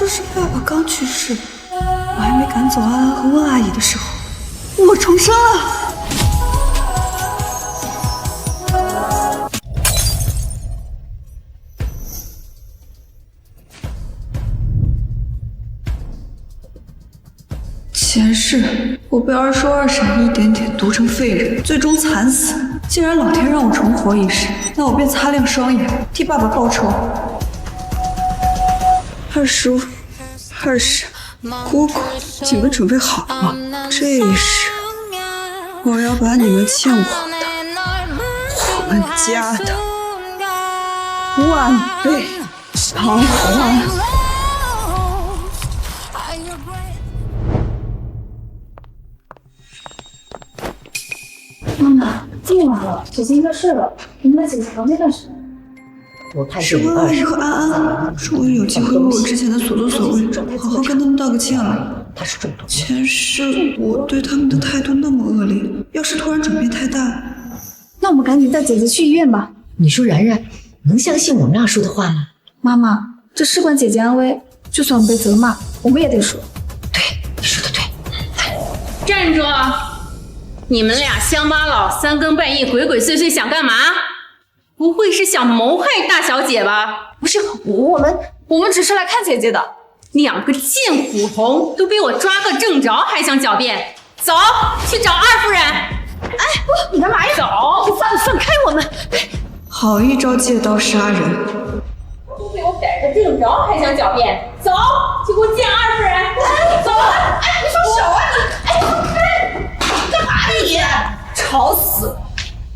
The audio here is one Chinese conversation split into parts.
就是爸爸刚去世，我还没赶走安安和温阿姨的时候，我重生了。前世我被二叔二婶一点点毒成废人，最终惨死。既然老天让我重活一世，那我便擦亮双眼，替爸爸报仇。二叔、二婶、姑姑，你们准备好了吗？这一世，我要把你们欠我的、我们家的万倍偿还。妈妈，这么晚了，姐姐应该睡了，你们在姐姐房间干什么？我看是温阿姨和安安终于有机会为我之前的所作所为，好好跟他们道个歉了。他是中毒。前世我对他们的态度那么恶劣，要是突然转变太大，那我们赶紧带姐姐去医院吧。你说然然能相信我们俩说的话吗？妈妈，这事关姐姐安危，就算我们被责骂，我们也得说。对，你说的对。站住！你们俩乡巴佬三更半夜鬼鬼祟祟想干嘛？不会是想谋害大小姐吧？不是，我们只是来看姐姐的。两个贱骨头都被我抓个正着，还想狡辩？走，去找二夫人。哎，不，你干嘛呀？走，放开我们！好一招借刀杀人。都被我逮个正着，还想狡辩？走，去给我见二夫人。走！哎，你放手啊你！哎，放开！干嘛你？吵死了！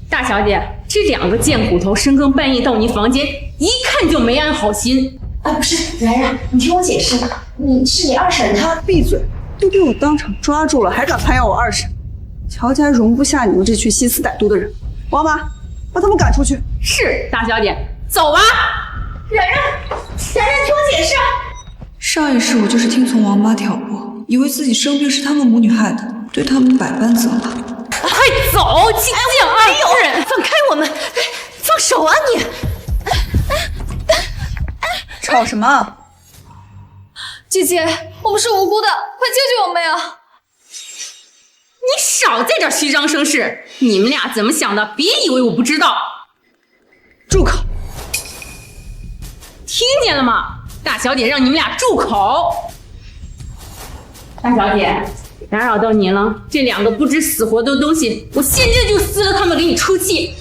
大小姐，这两个贱骨头深更半夜到你房间，一看就没安好心。啊，不是，然然，你听我解释，你二婶她闭嘴！都被我当场抓住了，还敢攀要我二婶？乔家容不下你们这群心思歹毒的人。王妈，把他们赶出去。是，大小姐，走吧。然然，听我解释。上一世我就是听从王妈挑拨，以为自己生病是他们母女害的，对他们百般责骂。快走，去见二夫人！放开我们！放手啊你！吵什么？姐姐，我们是无辜的，快救救我们呀！你少在这虚张声势！你们俩怎么想的？别以为我不知道！住口！听见了吗？大小姐让你们俩住口！大小姐，打扰到您了。这两个不知死活的东西，我现在就撕了他们，给你出气！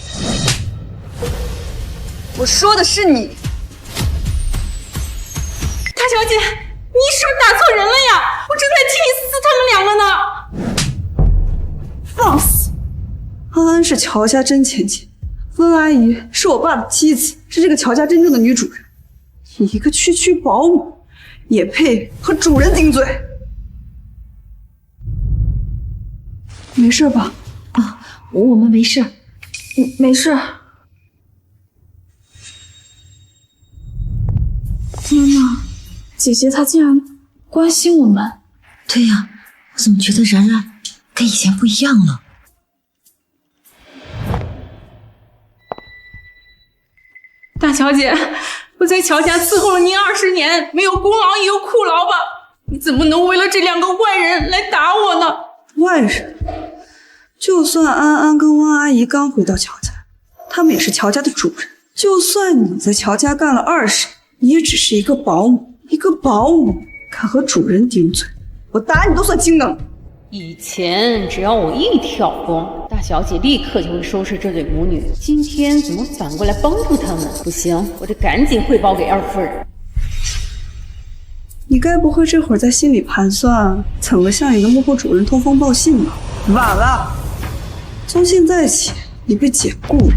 我说的是你。大小姐，你是不是打错人了呀？我正在替你撕他们两个呢。放肆！安安是乔家真千金，温阿姨是我爸的妻子，是这个乔家真正的女主人。你一个区区保姆，也配和主人顶嘴？没事吧？啊，我们没事。没事。妈妈，姐姐她竟然关心我们。对呀，我怎么觉得然然跟以前不一样了？大小姐，我在乔家伺候了您20年，没有功劳也有苦劳吧？你怎么能为了这两个外人来打我呢？外人？就算安安跟温阿姨刚回到乔家，他们也是乔家的主人。就算你在乔家干了20年，你也只是一个保姆。一个保姆敢和主人顶嘴，我打你都算轻的了。以前只要我一挑拨，大小姐立刻就会收拾这对母女。今天怎么反过来帮助他们？不行，我得赶紧汇报给二夫人。你该不会这会儿在心里盘算怎么向你的幕后主人通风报信吧？晚了，从现在起你被解雇了。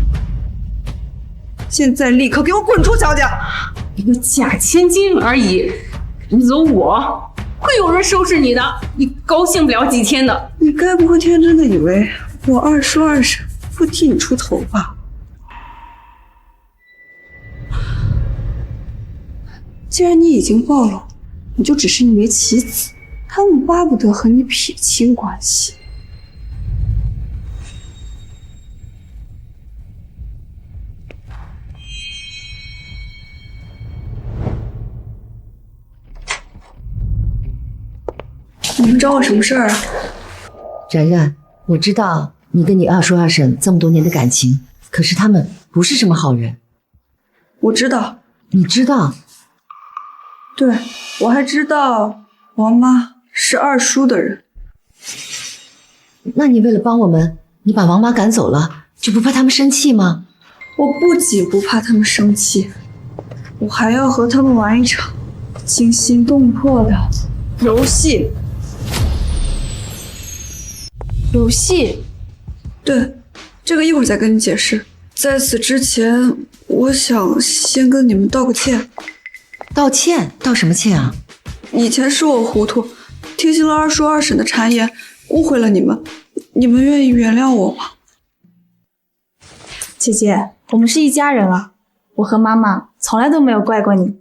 现在立刻给我滚出乔家！一个假千金而已，赶走我，会有人收拾你的，你高兴不了几天的。你该不会天真的以为我二叔二婶不替你出头吧？既然你已经暴露，你就只是一枚棋子，他们巴不得和你撇清关系。你们找我什么事儿啊？然然，我知道你跟你二叔二婶这么多年的感情，可是他们不是什么好人。我知道。你知道？对，我还知道王妈是二叔的人。那你为了帮我们，你把王妈赶走了，就不怕他们生气吗？我不仅不怕他们生气，我还要和他们玩一场惊心动魄的游戏。游戏？对，这个一会儿再跟你解释。在此之前，我想先跟你们道个歉。道歉？道什么歉啊？以前是我糊涂，听信了二叔二婶的谗言，误会了你们。你们愿意原谅我吗？姐姐，我们是一家人啊，我和妈妈从来都没有怪过你。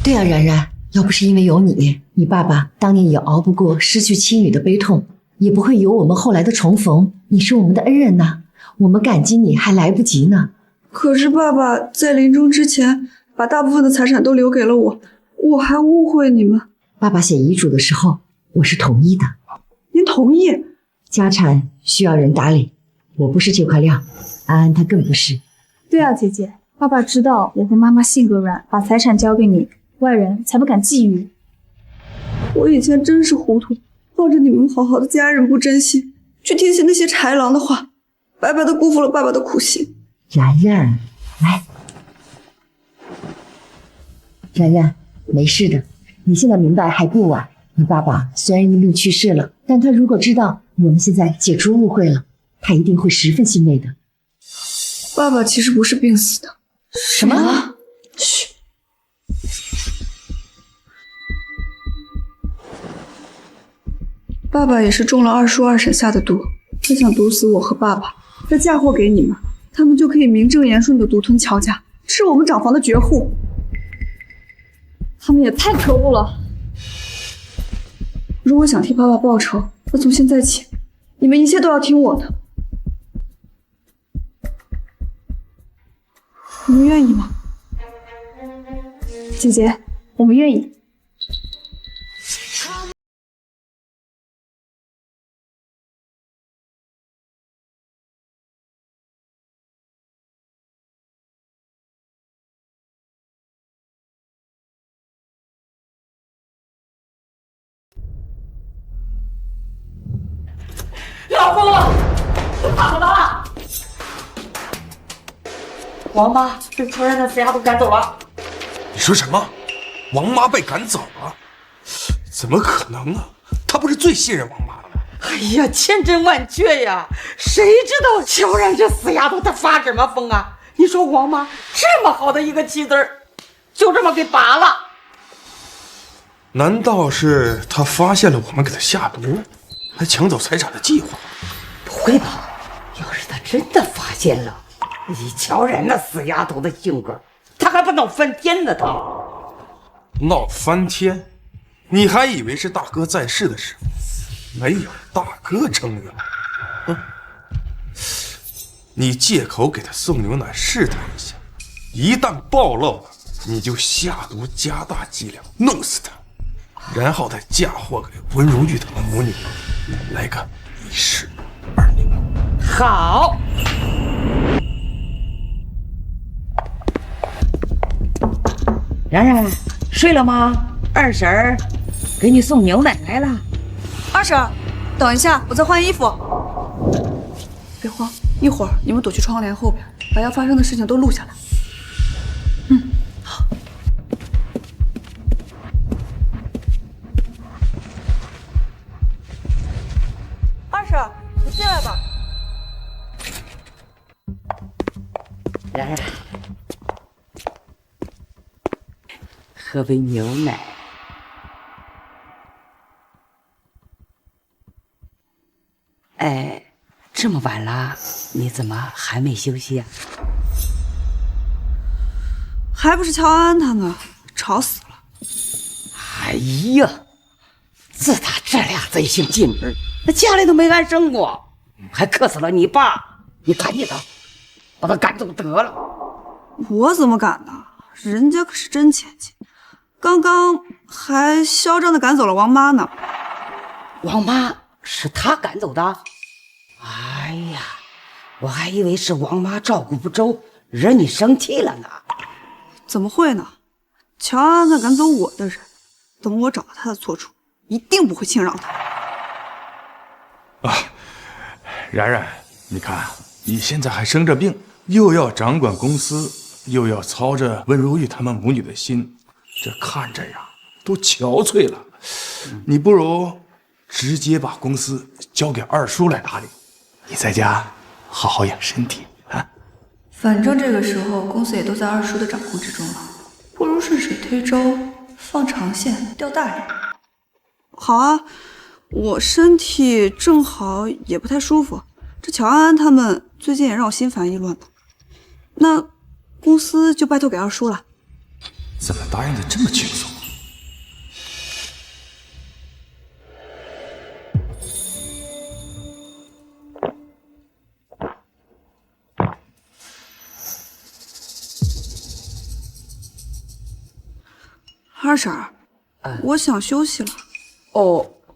对啊，然然，要不是因为有你，你爸爸当年也熬不过失去妻女的悲痛，也不会有我们后来的重逢。你是我们的恩人呐，我们感激你还来不及呢。可是爸爸在临终之前把大部分的财产都留给了我，我还误会你们。爸爸写遗嘱的时候，我是同意的。您同意？家产需要人打理，我不是这块料，安安她更不是。对啊，姐姐，爸爸知道我和妈妈性格软，把财产交给你，外人才不敢觊觎。我以前真是糊涂，抱着你们好好的家人不珍惜，去听信那些豺狼的话，白白的辜负了爸爸的苦心。然然，来，然然，没事的，你现在明白还不晚。你爸爸虽然因病去世了，但他如果知道我们现在解除误会了，他一定会十分欣慰的。爸爸其实不是病死的。什么？嘘。爸爸也是中了二叔二婶下的毒，他想毒死我和爸爸，再嫁祸给你们，他们就可以名正言顺的独吞乔家，吃我们长房的绝户。他们也太可恶了。如果想替爸爸报仇，那从现在起，你们一切都要听我的。你们愿意吗？姐姐，我们愿意。老公，你咋了？王妈被突然的死丫头赶走了。你说什么？王妈被赶走了？怎么可能啊？她不是最信任王妈的吗？哎呀，千真万确呀！谁知道乔然这死丫头她发什么疯啊？你说王妈这么好的一个棋子儿，就这么给拔了？难道是她发现了我们给她下毒，来抢走财产的计划？不会吧？要是她真的发现了，以乔然那死丫头的性格，她还不闹翻天呢？她闹翻天？你还以为是大哥在世的时候，没有大哥撑腰？哼！你借口给他送牛奶试探一下，一旦暴露了，你就下毒加大剂量弄死他，然后再嫁祸给温如玉等的母女，来个一尸二命。好。然然睡了吗？二婶儿给你送牛奶来了。二婶，等一下，我再换衣服。别慌，一会儿你们躲去窗帘后边，把要发生的事情都录下来。好。二婶，你进来吧。然然，喝杯牛奶。哎，这么晚了，你怎么还没休息啊？还不是乔安安他们，吵死了。哎呀，自打这俩贼星进门，那家里都没安生过，还克死了你爸。你赶紧的，把他赶走得了。我怎么敢呢？人家可是真千金，刚刚还嚣张的赶走了王妈呢。王妈是他赶走的？哎呀，我还以为是王妈照顾不周，惹你生气了呢。怎么会呢？乔安安赶走我的人，等我找到他的错处，一定不会轻饶他。然然，你看你现在还生着病，又要掌管公司，又要操着温如玉他们母女的心，这看着呀都憔悴了。你不如直接把公司交给二叔来打理，你在家好好养身体啊。反正这个时候公司也都在二叔的掌控之中了，不如顺水推舟，放长线钓大鱼。好啊，我身体正好也不太舒服，这乔安安他们最近也让我心烦意乱的，那公司就拜托给二叔了。怎么答应的这么轻松？二婶儿，我想休息了。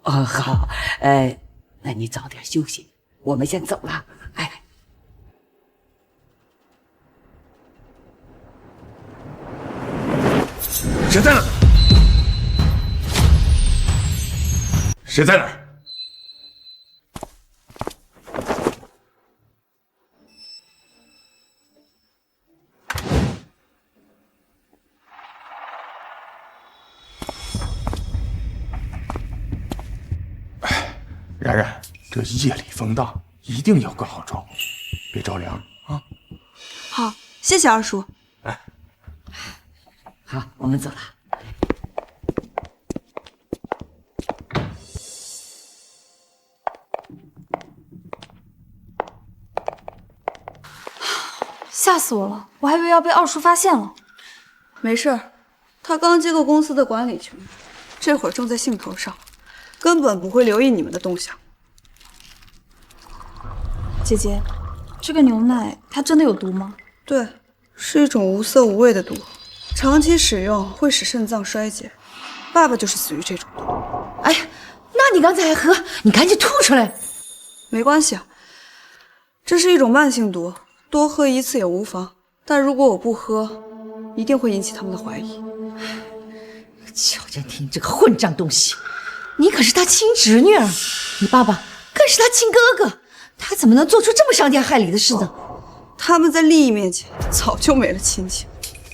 好，那你早点休息，我们先走了。哎，谁在那儿？谁在那儿？然然，这夜里风大，一定要关好窗户，别着凉啊！好，谢谢二叔。好，我们走了。吓死我了，我还以为要被二叔发现了。没事，他刚接过公司的管理权，这会儿正在兴头上，根本不会留意你们的动向。姐姐，这个牛奶它真的有毒吗？对，是一种无色无味的毒，长期使用会使肾脏衰竭。爸爸就是死于这种毒。哎呀，那你刚才还喝，你赶紧吐出来。没关系啊，这是一种慢性毒，多喝一次也无妨。但如果我不喝，一定会引起他们的怀疑。乔振廷这个混账东西，你可是他亲侄女儿，你爸爸更是他亲哥哥，他怎么能做出这么伤天害理的事呢？他们在利益面前早就没了亲情。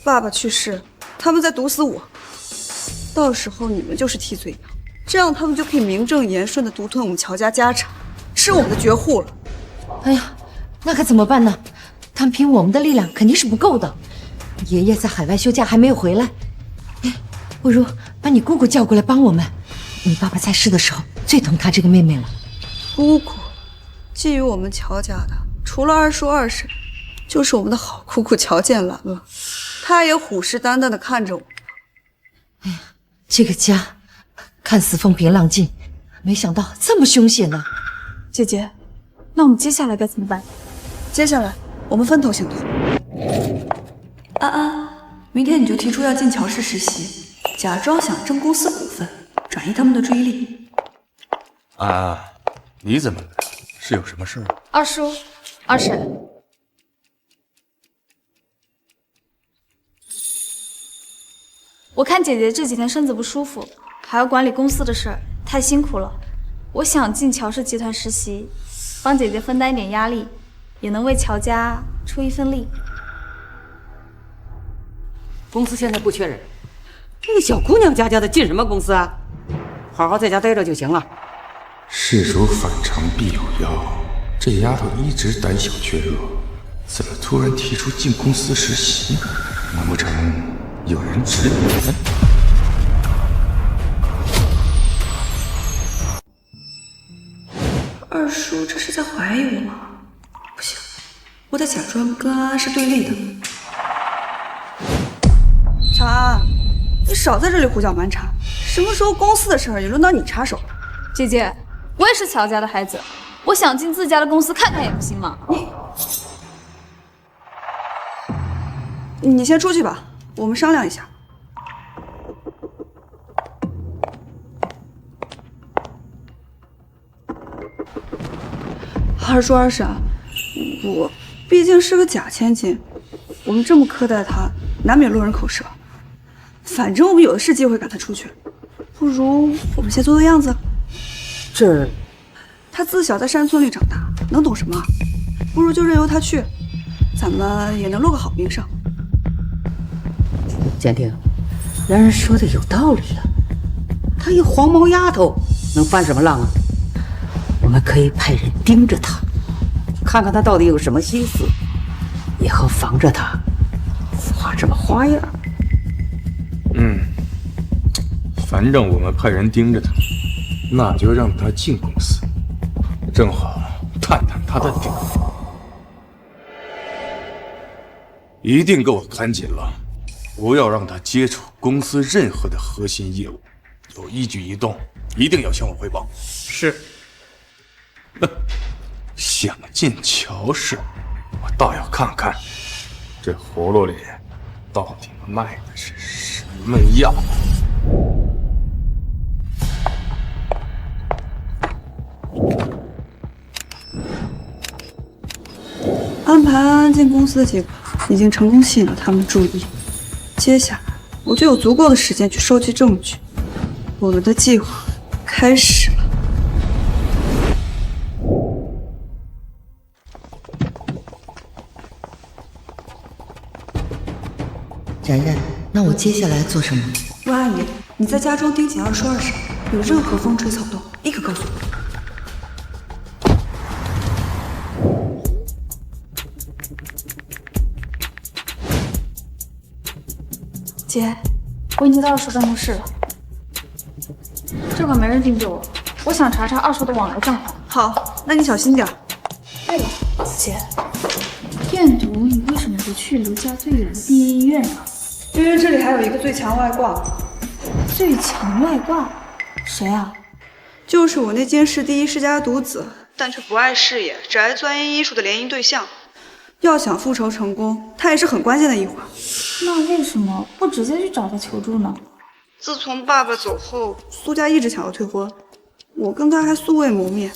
爸爸去世，他们在毒死我，到时候你们就是替罪羊，这样他们就可以名正言顺地独吞我们乔家家产，吃我们的绝户了。哎呀，那可怎么办呢？单凭我们的力量肯定是不够的。爷爷在海外休假还没有回来，哎，不如把你姑姑叫过来帮我们。你爸爸在世的时候最疼他这个妹妹了。姑姑，觊觎我们乔家的，除了二叔二婶，就是我们的好姑姑乔建兰了。她也虎视眈眈地看着我。哎呀，这个家看似风平浪静，没想到这么凶险呢。姐姐，那我们接下来该怎么办？接下来我们分头行动。安安，明天你就提出要进乔氏实习，假装想争公司股份，转移他们的注意力。安，你怎么了？是有什么事？二叔，二婶，我看姐姐这几天身子不舒服，还要管理公司的事儿，太辛苦了。我想进乔氏集团实习，帮姐姐分担一点压力，也能为乔家出一份力。公司现在不缺人，这个小姑娘家的进什么公司啊？好好在家待着就行了。事出反常必有妖，这丫头一直胆小怯弱，怎么突然提出进公司实习？难不成有人指点？二叔这是在怀疑我吗？不行，我得假装跟安安是对立的。乔安，你少在这里胡搅蛮缠，什么时候公司的事儿也轮到你插手了？姐姐，我也是乔家的孩子，我想进自家的公司看看也不行吗？你先出去吧，我们商量一下。二说二是啊，我毕竟是个假千金，我们这么苛待他，难免落人口舌。反正我们有的是机会赶他出去，不如我们先做做样子。这，他自小在山村里长大，能懂什么？不如就任由他去，咱们也能落个好名声。坚定，然人说的有道理了。她一黄毛丫头能翻什么浪啊？我们可以派人盯着她，看看她到底有什么心思，以后防着她耍什么花样。反正我们派人盯着他，那就让他进公司，正好探探他的底。一定给我赶紧了，不要让他接触公司任何的核心业务，有一举一动一定要向我汇报。是。想进乔氏，我倒要看看这葫芦里到底卖的是什么药。安排安安进公司的结果已经成功吸引了他们的注意，接下来我就有足够的时间去收集证据。我们的计划开始了。然然，那我接下来做什么？温阿姨，你在家中盯紧二说二婶，有任何风吹草动，立刻告诉我。姐，我已经到二叔办公室了。这会儿没人盯着我，我想查查二叔的往来账款。好，那你小心点。对了，姐，燕毒你为什么不去刘家最远的第一医院呢？因为这里还有一个最强外挂。最强外挂？谁啊？就是我那监视第一世家独子，但却不爱事业，只爱钻研医术的联姻对象。要想复仇成功，他也是很关键的一环。那为什么不直接去找他求助呢？自从爸爸走后，苏家一直想要退婚，我跟他还素未谋面。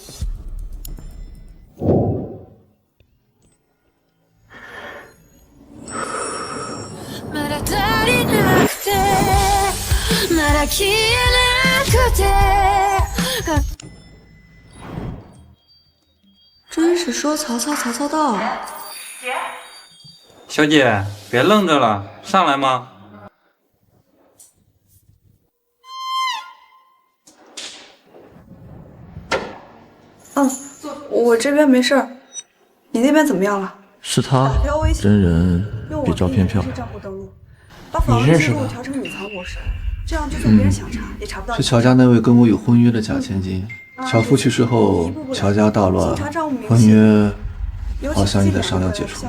真是说曹操，曹操到啊！小姐，别愣着了，上来吗？我这边没事儿，你那边怎么样了？是他，真人比照片漂亮。你认识他？调成隐藏模式，这样就算别人想查，也查不到。是乔家那位跟我有婚约的假千金。乔夫去世后，乔家大乱，婚约好像也在商量解除。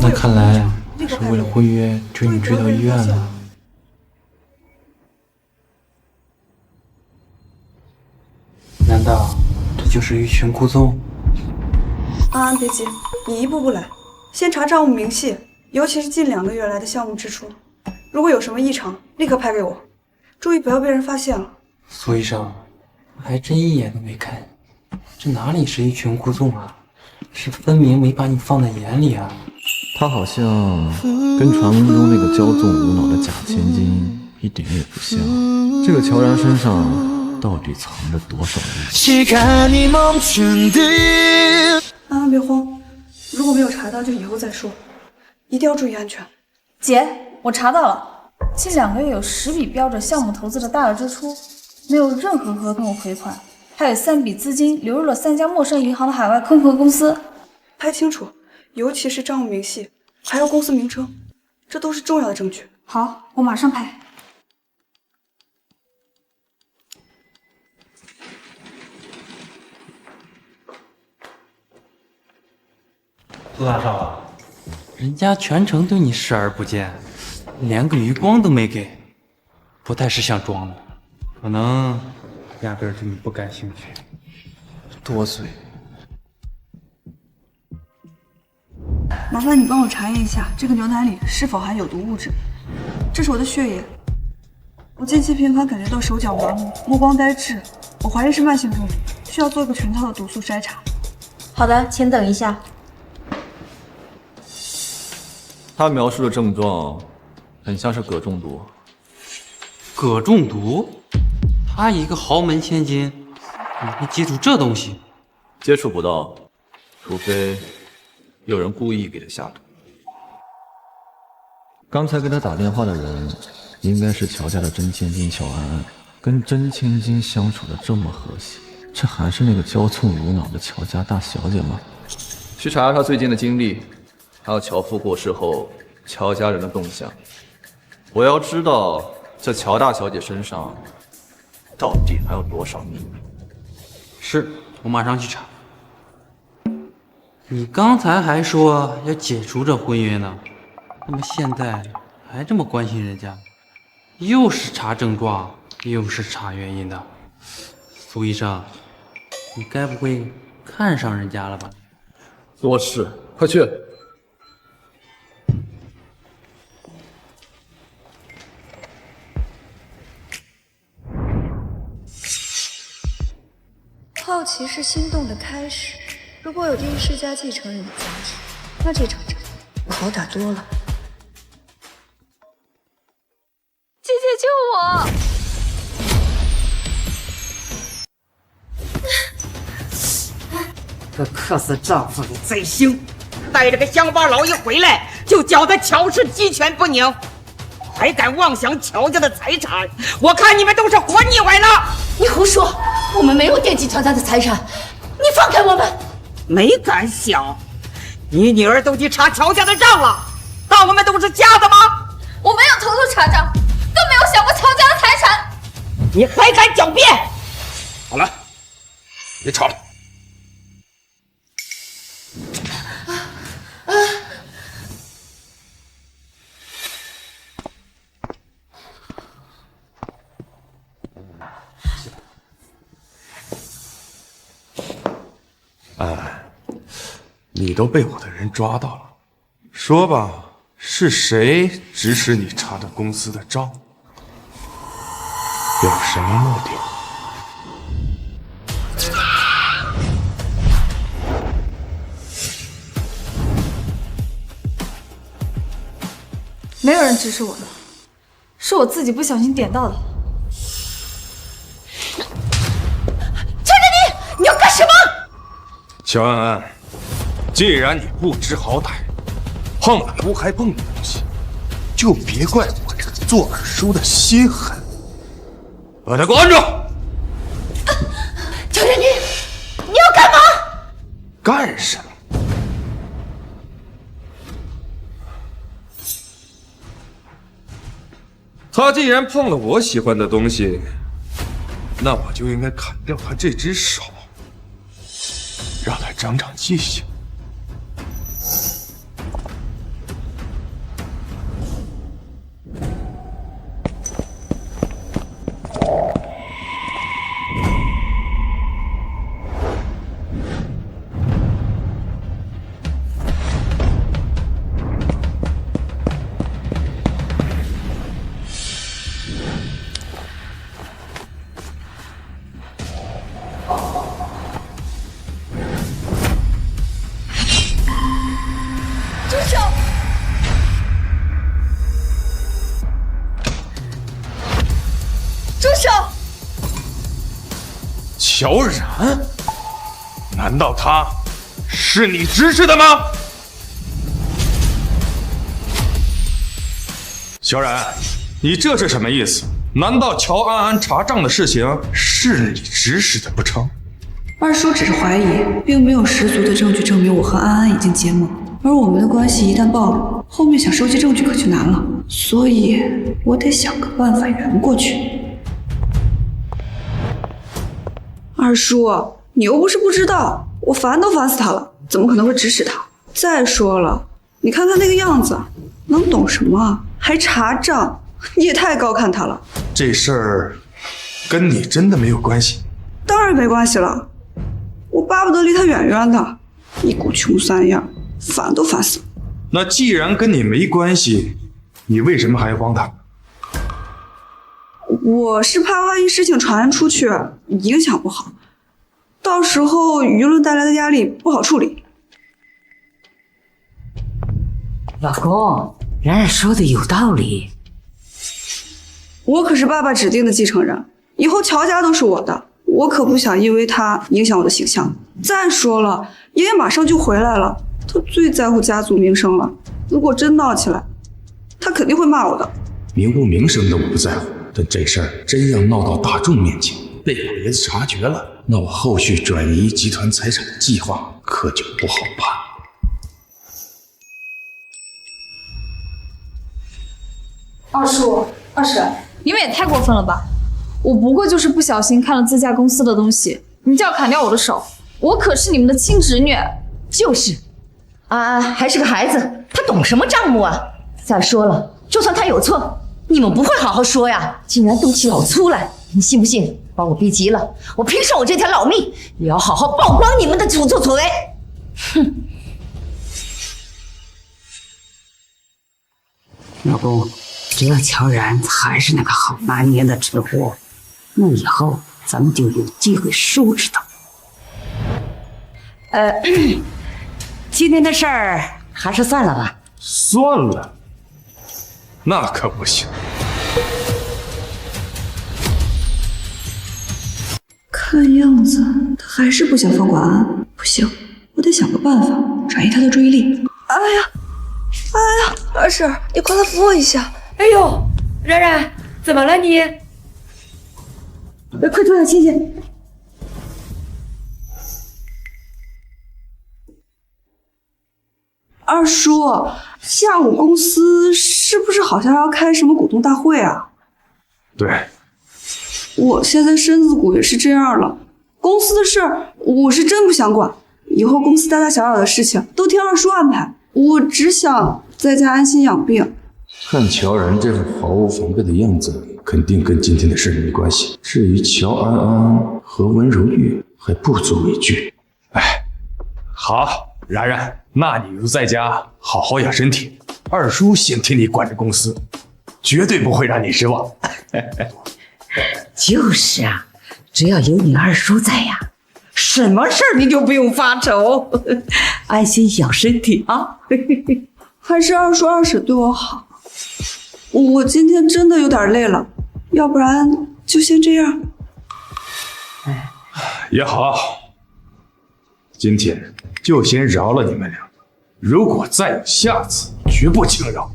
那看来是为了婚约追你追到医院了。难道这就是欲擒故纵？安安，别急，你一步步来，先查账务明细，尤其是近2个月来的项目支出，如果有什么异常，立刻拍给我，注意不要被人发现了。苏医生，还真一眼都没看，这哪里是欲擒故纵啊？是分明没把你放在眼里啊！他好像跟传闻中那个骄纵无脑的假千金一点也不像。这个乔然身上到底藏着多少利器？安安别慌，如果没有查到就以后再说，一定要注意安全。姐，我查到了，近2个月有10笔标着项目投资的大额支出，没有任何合同回款，还有3笔资金流入了3家陌生银行的海外空壳公司。拍清楚，尤其是账务明细，还有公司名称，这都是重要的证据。好，我马上拍。苏大少，人家全程对你视而不见，连个余光都没给，不太是像装的，可能压根儿对你不感兴趣。多嘴。麻烦你帮我查验一下这个牛奶里是否含有毒物质。这是我的血液，我近期频繁感觉到手脚麻木、目光呆滞，我怀疑是慢性病，需要做一个全套的毒素筛查。好的，请等一下。他描述的症状很像是铬中毒。铬中毒？他一个豪门千金，怎么会接触这东西？接触不到，除非有人故意给他下毒。刚才给他打电话的人，应该是乔家的真千金乔安安。跟真千金相处的这么和谐，这还是那个骄纵无脑的乔家大小姐吗？去查查她最近的经历，还有乔父过世后乔家人的动向。我要知道这乔大小姐身上到底还有多少秘密。是，我马上去查。你刚才还说要解除这婚约呢，那么现在还这么关心人家，又是查症状，又是查原因的。苏医生，你该不会看上人家了吧？多事，快去。好奇是心动的开始。如果有第一世家继承人的加持，那这场仗我好打多了。姐姐救我！这可是丈夫的贼性，带着个乡巴佬一回来，就搅得乔氏鸡犬不宁，还敢妄想乔家的财产，我看你们都是活腻歪了！你胡说，我们没有惦记乔家的财产，你放开我们！没敢想，你女儿都去查乔家的账了，当我们都是假的吗？我没有偷偷查账，更没有想过乔家的财产。你还敢狡辩？好了，别吵了。你都被我的人抓到了，说吧，是谁指使你查着公司的账？有什么目的？没有人指使我的，是我自己不小心点到的。乔振宁，你要干什么？乔安安，既然你不知好歹，碰了不该碰的东西，就别怪我这个做二叔的心狠。把他关住！乔振宁，你要干嘛？干什么？他既然碰了我喜欢的东西，那我就应该砍掉他这只手，让他长长记性。乔然？难道他是你指使的吗？乔然，你这是什么意思？难道乔安安查账的事情是你指使的不成？二叔只是怀疑，并没有十足的证据证明我和安安已经结盟，而我们的关系一旦暴露，后面想收集证据可就难了，所以我得想个办法圆过去。二叔，你又不是不知道，我烦都烦死他了，怎么可能会指使他？再说了，你看他那个样子，能懂什么啊？还查账，你也太高看他了。这事儿跟你真的没有关系？当然没关系了，我巴不得离他远远的，一股穷三样，烦都烦死了。那既然跟你没关系，你为什么还要帮他？我是怕万一事情传出去，影响不好。到时候舆论带来的压力不好处理。老公，然然说的有道理。我可是爸爸指定的继承人，以后乔家都是我的，我可不想因为他影响我的形象。再说了，爷爷马上就回来了，他最在乎家族名声了。如果真闹起来，他肯定会骂我的。名不名声的我不在乎，但这事儿真要闹到大众面前，被老爷子察觉了，那我后续转移集团财产的计划可就不好办。二叔、二婶，你们也太过分了吧！我不过就是不小心看了自家公司的东西，你就要砍掉我的手？我可是你们的亲侄女。就是，安安还是个孩子，他懂什么账目啊？再说了，就算他有错，你们不会好好说呀，竟然动起老粗来，你信不信？把我逼急了，我拼上我这条老命，也要好好曝光你们的所作所为。哼！老公，只要乔然还是那个好拿捏的吃货，那以后咱们就有机会收拾他。今天的事儿还是算了吧。算了，那可不行。看样子他还是不想放过安安，不行，我得想个办法转移他的注意力。哎呀，二婶，你快来扶我一下！哎呦，然然，怎么了你？快坐下歇歇。二叔，下午公司是不是好像要开什么股东大会啊？对，我现在身子骨也是这样了，公司的事儿我是真不想管，以后公司大大小小的事情都听二叔安排，我只想在家安心养病。看乔然这副毫无防备的样子，肯定跟今天的事没关系。至于乔安安和温柔玉，还不足为惧。哎，好，然然，那你就在家好好养身体，二叔先替你管着公司，绝对不会让你失望。就是啊，只要有你二叔在呀，什么事儿你就不用发愁，安心养身体啊。还是二叔二婶对我好，我今天真的有点累了，要不然就先这样。也好，今天就先饶了你们两个，如果再有下次，绝不轻饶。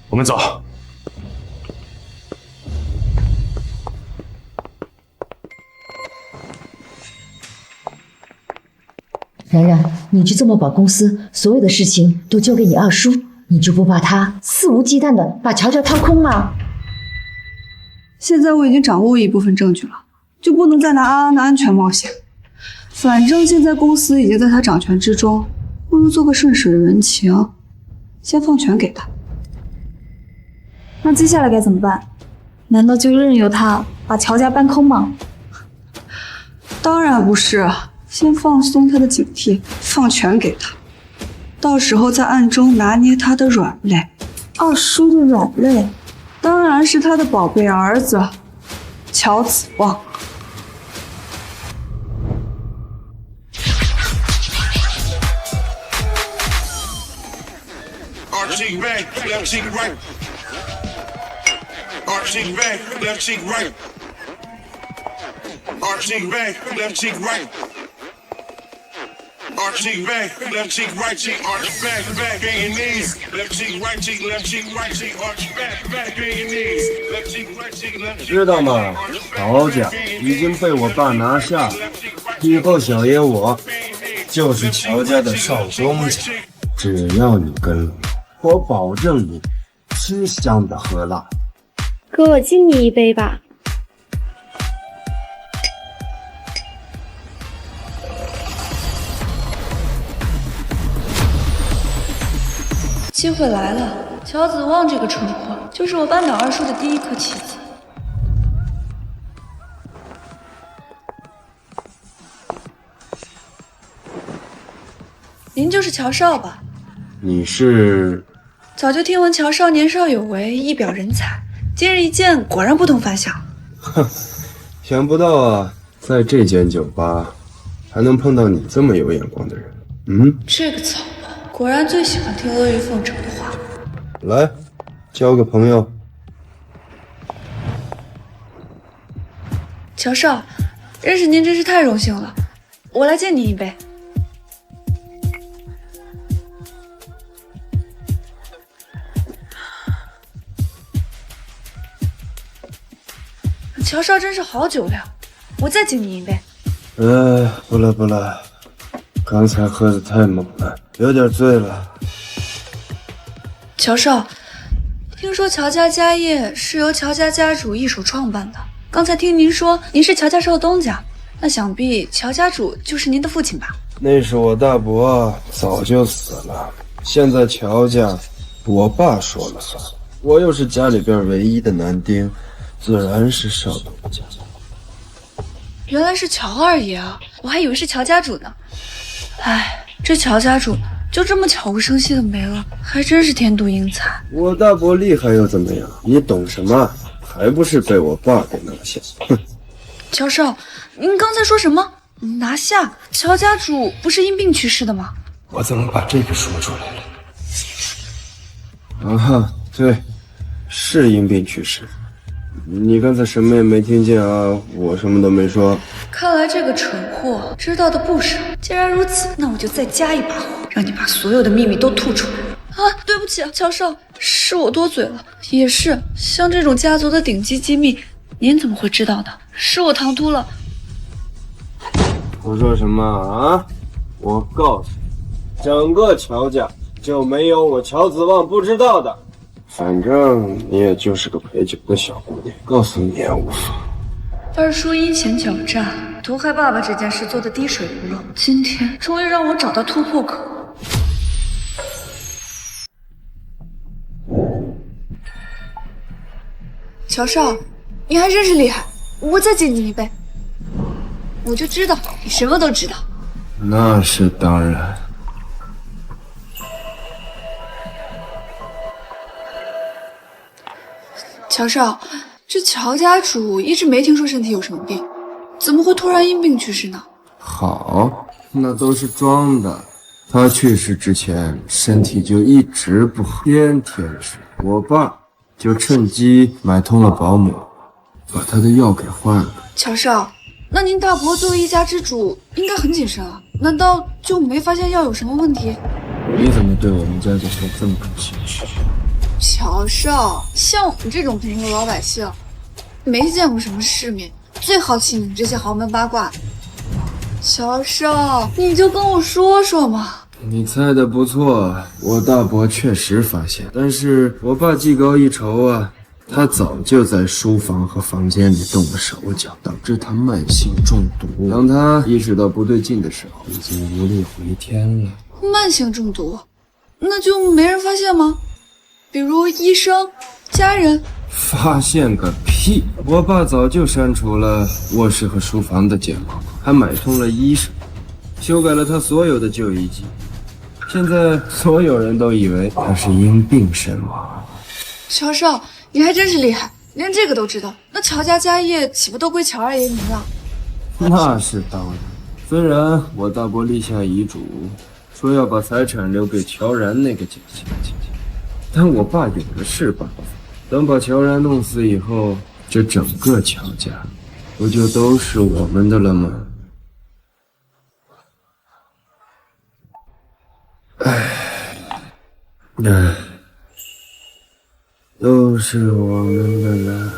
我们走。然然，你就这么把公司所有的事情都交给你二叔，你就不怕他肆无忌惮的把乔家掏空吗？现在我已经掌握一部分证据了，就不能再拿安安的安全冒险。反正现在公司已经在他掌权之中，不如做个顺水人情，先放权给他。那接下来该怎么办？难道就任由他把乔家搬空吗？当然不是，先放松他的警惕，放权给他，到时候在暗中拿捏他的软肋。二叔的软肋，当然是他的宝贝儿子乔子旺。Cheek right, left cheek right. Arch cheek back, left cheek right. Arch cheek back, left cheek right. Arch cheek back, left cheek right cheek, arch back, back on your knees. Left cheek, right cheek, left cheek, right cheek, arch back, back on your knees. Left cheek, right cheek, left cheek. 知道吗？陶家已经被我爸拿下，以后小爷我就是乔家的少东家。只要你跟了，我保证你吃香的喝辣。哥，我敬你一杯吧。机会来了，乔子旺这个蠢货就是我扳倒二叔的第一颗棋子。您就是乔少吧？你是？早就听闻乔少年少有为，一表人才，今日一见，果然不同凡响。哼，想不到啊，在这间酒吧还能碰到你这么有眼光的人。这个草包果然最喜欢听阿谀奉承的话。来，交个朋友。乔少，认识您真是太荣幸了，我来敬您一杯。乔少真是好酒量，我再敬您一杯。不了，刚才喝的太猛了，有点醉了。乔少，听说乔家家业是由乔家家主一手创办的。刚才听您说您是乔家少东家，那想必乔家主就是您的父亲吧？那是我大伯，早就死了。现在乔家，我爸说了算。我又是家里边唯一的男丁，自然是少东家。原来是乔二爷啊，我还以为是乔家主呢。哎，这乔家主就这么悄无声息的没了，还真是天妒英才。我大伯厉害又怎么样？你懂什么？还不是被我爸给拿下。哼！乔少，您刚才说什么？拿下？乔家主不是因病去世的吗？我怎么把这个说出来了？啊，对，是因病去世。你刚才什么也没听见啊？我什么都没说。看来这个蠢货知道的不少。既然如此，那我就再加一把火，让你把所有的秘密都吐出来。啊，对不起啊，乔少，是我多嘴了。也是，像这种家族的顶级机密，您怎么会知道的？是我唐突了。我说什么啊？我告诉你，整个乔家就没有我乔子旺不知道的。反正你也就是个陪酒的小姑娘，告诉你也无妨。二叔因钱狡诈，毒害爸爸这件事做得滴水不漏，今天终于让我找到突破口。乔少，你还真是厉害，我再敬你一杯。我就知道你什么都知道。那是当然。乔少，这乔家主一直没听说身体有什么病，怎么会突然因病去世呢？好，那都是装的。他去世之前身体就一直不好，天天睡。我爸就趁机买通了保姆，把他的药给换了。乔少，那您大伯作为一家之主，应该很谨慎啊？难道就没发现药有什么问题？你怎么对我们家这事这么感兴趣？乔少，像我们这种平头老百姓，没见过什么世面，最好奇你们这些豪门八卦。乔少，你就跟我说说嘛。你猜的不错，我大伯确实发现，但是我爸技高一筹啊，他早就在书房和房间里动了手脚，导致他慢性中毒。当他意识到不对劲的时候，已经无力回天了。慢性中毒，那就没人发现吗？比如医生、家人？发现个屁！我爸早就删除了卧室和书房的监控，还买通了医生，修改了他所有的就医记。现在所有人都以为他是因病身亡。乔少，你还真是厉害，连这个都知道。那乔家家业岂不都归乔二爷您了？那是当然。虽然我大伯立下遗嘱，说要把财产留给乔然那个假小姐姐，但我爸有的是办法。等把乔然弄死以后，这整个乔家不就都是我们的了吗？都是我们的了。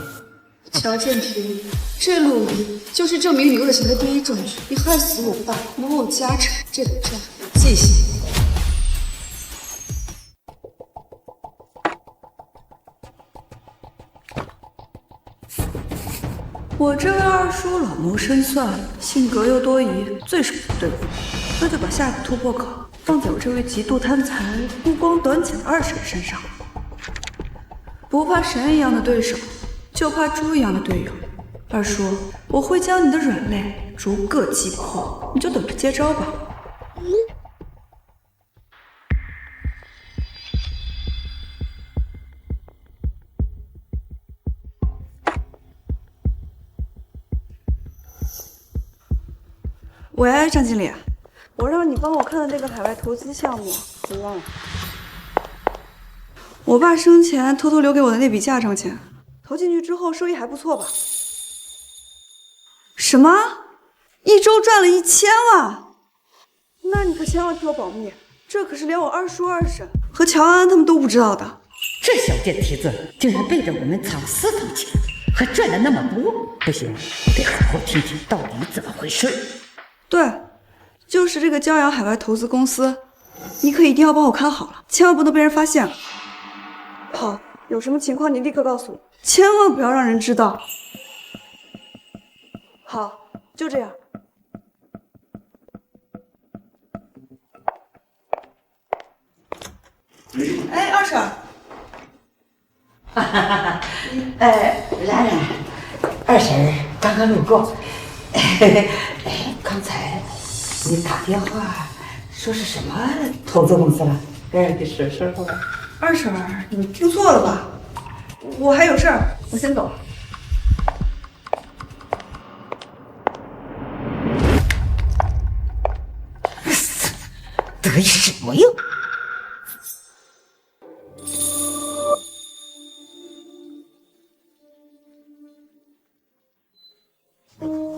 乔建平，这录音就是证明你恶行的第一证据。你害死我爸，谋我家产，这笔账记下。我这位二叔老谋深算，性格又多疑，最是不对付。那就把下个突破口放在我这位极度贪财、目光短浅的二婶身上。不怕神一样的对手，就怕猪一样的队友。二叔，我会将你的软肋逐个击破，你就等着接招吧。喂，张经理，我让你帮我看的那个海外投资项目怎么样了？我爸生前偷偷留给我的那笔嫁妆钱，投进去之后收益还不错吧？什么？1周赚了1000万？那你可千万替我保密，这可是连我二叔二婶和乔安安他们都不知道的。这小贱蹄子竟然背着我们藏私房钱，还赚了那么多！不行，我得好好听听到底怎么回事。对，就是这个骄阳海外投资公司，你可一定要帮我看好了，千万不能被人发现了。好，有什么情况你立刻告诉我，千万不要让人知道。好，就这样。哎，二婶。兰兰，二婶刚刚路过。刚才你打电话说是什么投资公司了？你说说吧。二婶，你听错了吧？我还有事儿，我先走了。得意什么呀？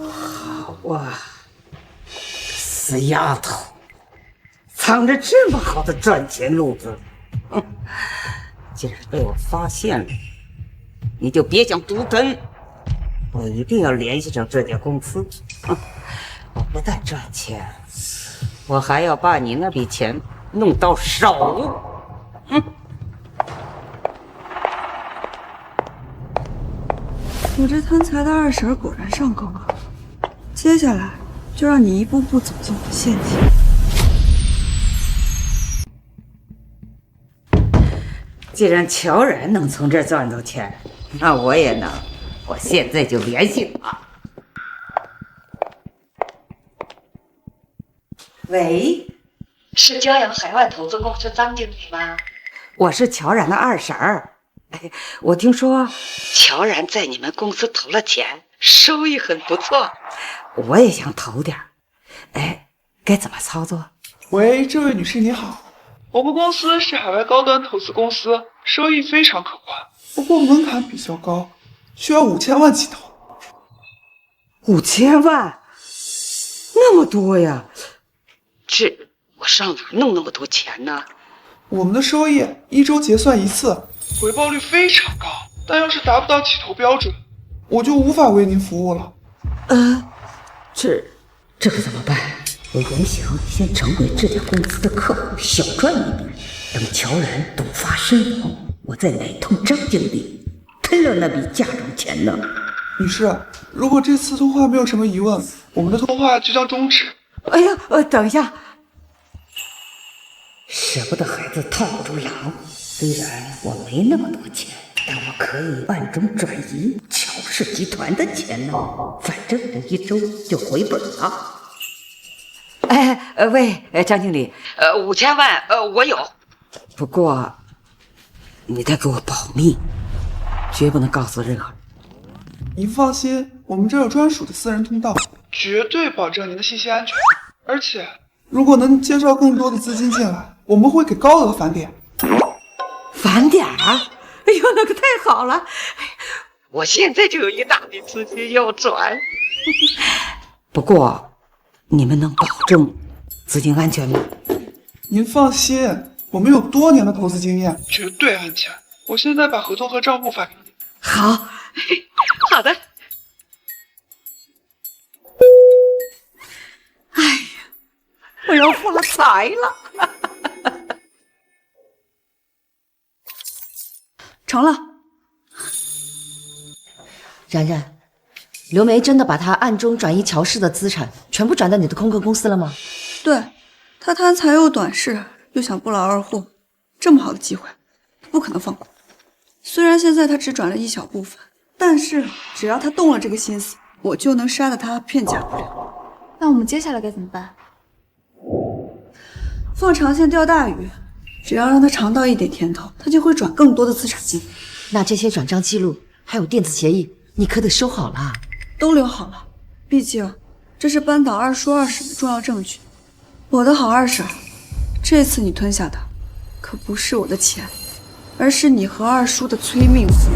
好啊，死丫头，藏着这么好的赚钱路子，竟然被我发现了，你就别想独吞！我一定要联系上这家公司，我不但赚钱，我还要把你那笔钱弄到手。我这贪财的二婶果然上钩了，接下来就让你一步步走进我的陷阱。既然乔然能从这儿赚到钱，那我也能。我现在就联系他。喂，是骄阳海外投资公司张经理吗？我是乔然的二婶儿。我听说乔然在你们公司投了钱，收益很不错，我也想投点。该怎么操作？喂，这位女士你好，我们公司是海外高端投资公司，收益非常可观，不过门槛比较高，需要5000万起投。5000万？那么多呀？我上哪弄那么多钱呢？我们的收益1周结算1次，回报率非常高，但要是达不到起投标准，我就无法为您服务了。这可怎么办？我原想先成为这家公司的客户，小赚一笔，等乔然毒发身亡，我再买通张经理，吞了那笔嫁妆钱呢。女士，如果这次通话没有什么疑问，我们的通话就将终止。哎呀，等一下，舍不得孩子套不住狼。虽然我没那么多钱，但我可以暗中转移乔氏集团的钱呢，反正这1周就回本了。喂，张经理，5000万，我有，不过你得给我保密，绝不能告诉任何人。您放心，我们这有专属的私人通道，绝对保证您的信息安全。而且，如果能介绍更多的资金进来，我们会给高额返点。返点儿？哎呦，那可太好了！我现在就有一大笔资金要转。不过，你们能保证资金安全吗？您放心，我们有多年的投资经验，绝对安全。我现在把合同和账户发给你。好，好的。哎呀，我要发财了！成了。然然，刘梅真的把她暗中转移乔氏的资产全部转到你的空壳公司了吗？对，她贪财又短视，又想不劳而获，这么好的机会，她不可能放过。虽然现在她只转了一小部分，但是只要她动了这个心思，我就能杀得她片甲不留。那我们接下来该怎么办？放长线钓大鱼，只要让她尝到一点甜头，她就会转更多的资产进。那这些转账记录还有电子协议，你可得收好了。都留好了，毕竟这是扳倒二叔二婶的重要证据。我的好二婶，这次你吞下的可不是我的钱，而是你和二叔的催命符。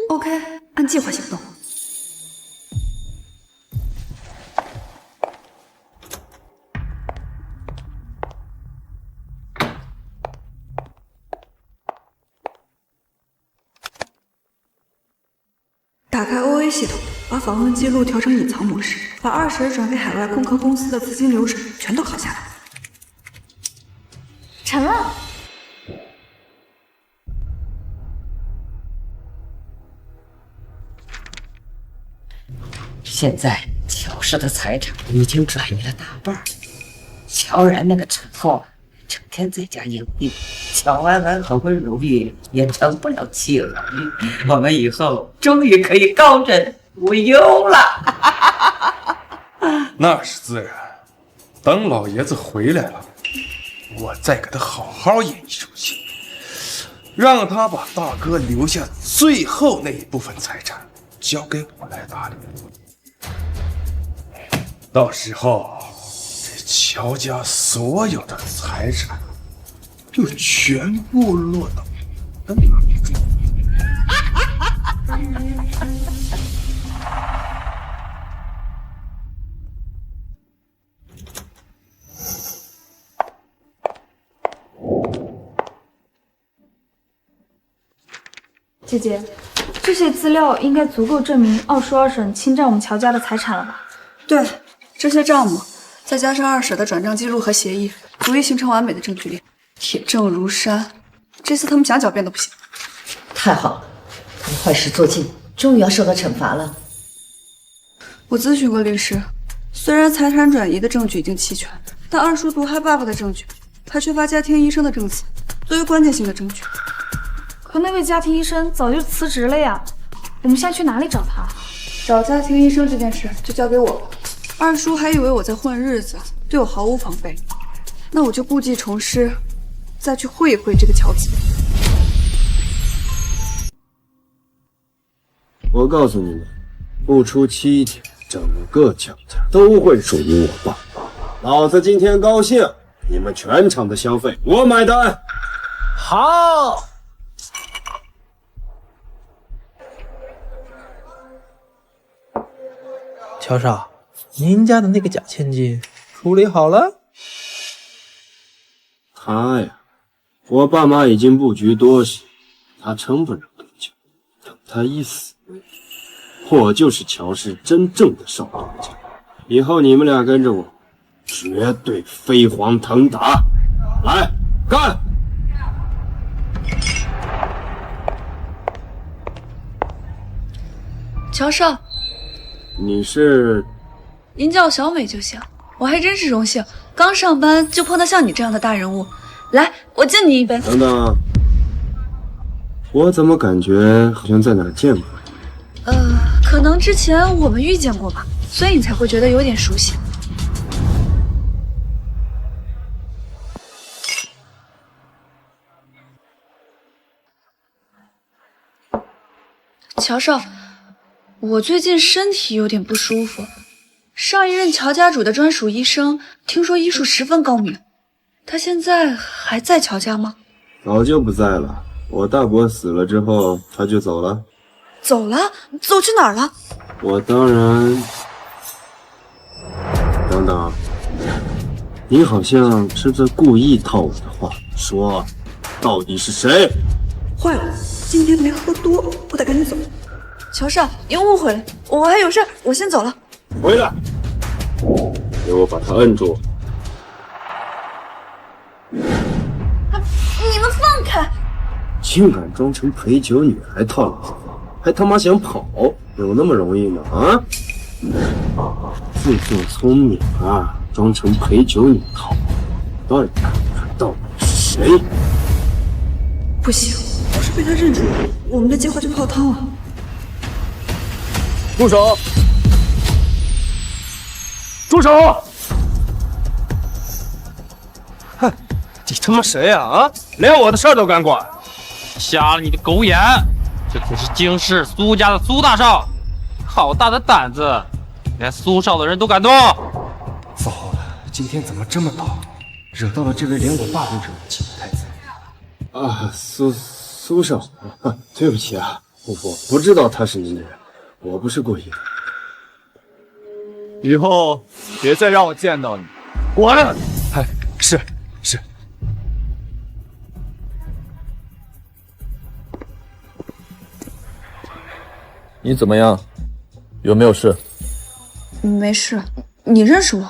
OK， 按计划行动。打开 OA 系统，把访问记录调成隐藏模式，把二婶转给海外空壳公司的资金流水全都拷下来。成了。现在乔氏的财产已经转移了大半，乔然那个产后整天在家养病，乔安安和温如玉也成不了妻儿，我们以后终于可以高枕无忧了。那是自然，等老爷子回来了，我再给他好好演一出戏，让他把大哥留下最后那一部分财产交给我来打理。到时候，这乔家所有的财产就全部落到我的手中。姐姐，这些资料应该足够证明二叔二婶侵占我们乔家的财产了吧？对，这些账目再加上二婶的转账记录和协议，足以形成完美的证据链，铁证如山。这次他们想狡辩都不行。太好了，他们坏事做尽，终于要受到惩罚了。我咨询过律师，虽然财产转移的证据已经齐全，但二叔毒害爸爸的证据还缺乏家庭医生的证词，作为关键性的证据。可那位家庭医生早就辞职了呀，我们现在去哪里找他？找家庭医生这件事就交给我了。二叔还以为我在混日子，对我毫无防备，那我就故技重施，再去会一会这个乔子。我告诉你们，不出7天，整个乔家都会属于我爸。老子今天高兴，你们全场的消费我买单。好。乔少，您家的那个假千金处理好了？他呀，我爸妈已经布局多时，他撑不了多久。等他一死，我就是乔氏真正的少东家。以后你们俩跟着我，绝对飞黄腾达。来，干！乔少。你是？您叫我小美就行，我还真是荣幸，刚上班就碰到像你这样的大人物。来，我敬你一杯。等等，我怎么感觉好像在哪儿见过？可能之前我们遇见过吧，所以你才会觉得有点熟悉。乔少。我最近身体有点不舒服，上一任乔家主的专属医生听说医术十分高明，他现在还在乔家吗？早就不在了，我大伯死了之后他就走了。走了？走去哪儿了？我当然……等等，你好像是在故意套我的话，说到底是谁？坏了，今天没喝多，我得赶紧走。乔少，您误会了，我还有事，我先走了。回来，给我把他摁住。竟敢装成陪酒女来套牢，还他妈想跑，有那么容易吗？啊！自作聪明啊，装成陪酒女套牢，到底是谁？不行，要是被他认出，我们的计划就泡汤了。住手！住手！哼，你他妈谁呀？啊，连我的事儿都敢管！瞎了你的狗眼！这可是京市苏家的苏大少，好大的胆子，连苏少的人都敢动！糟了，今天怎么这么倒，惹到了这位连我爸都惹不起的太子啊！苏少，对不起啊，我不知道他是您的人，我不是故意的。以后别再让我见到你，滚！哎，是。你怎么样？有没有事？没事，你认识我？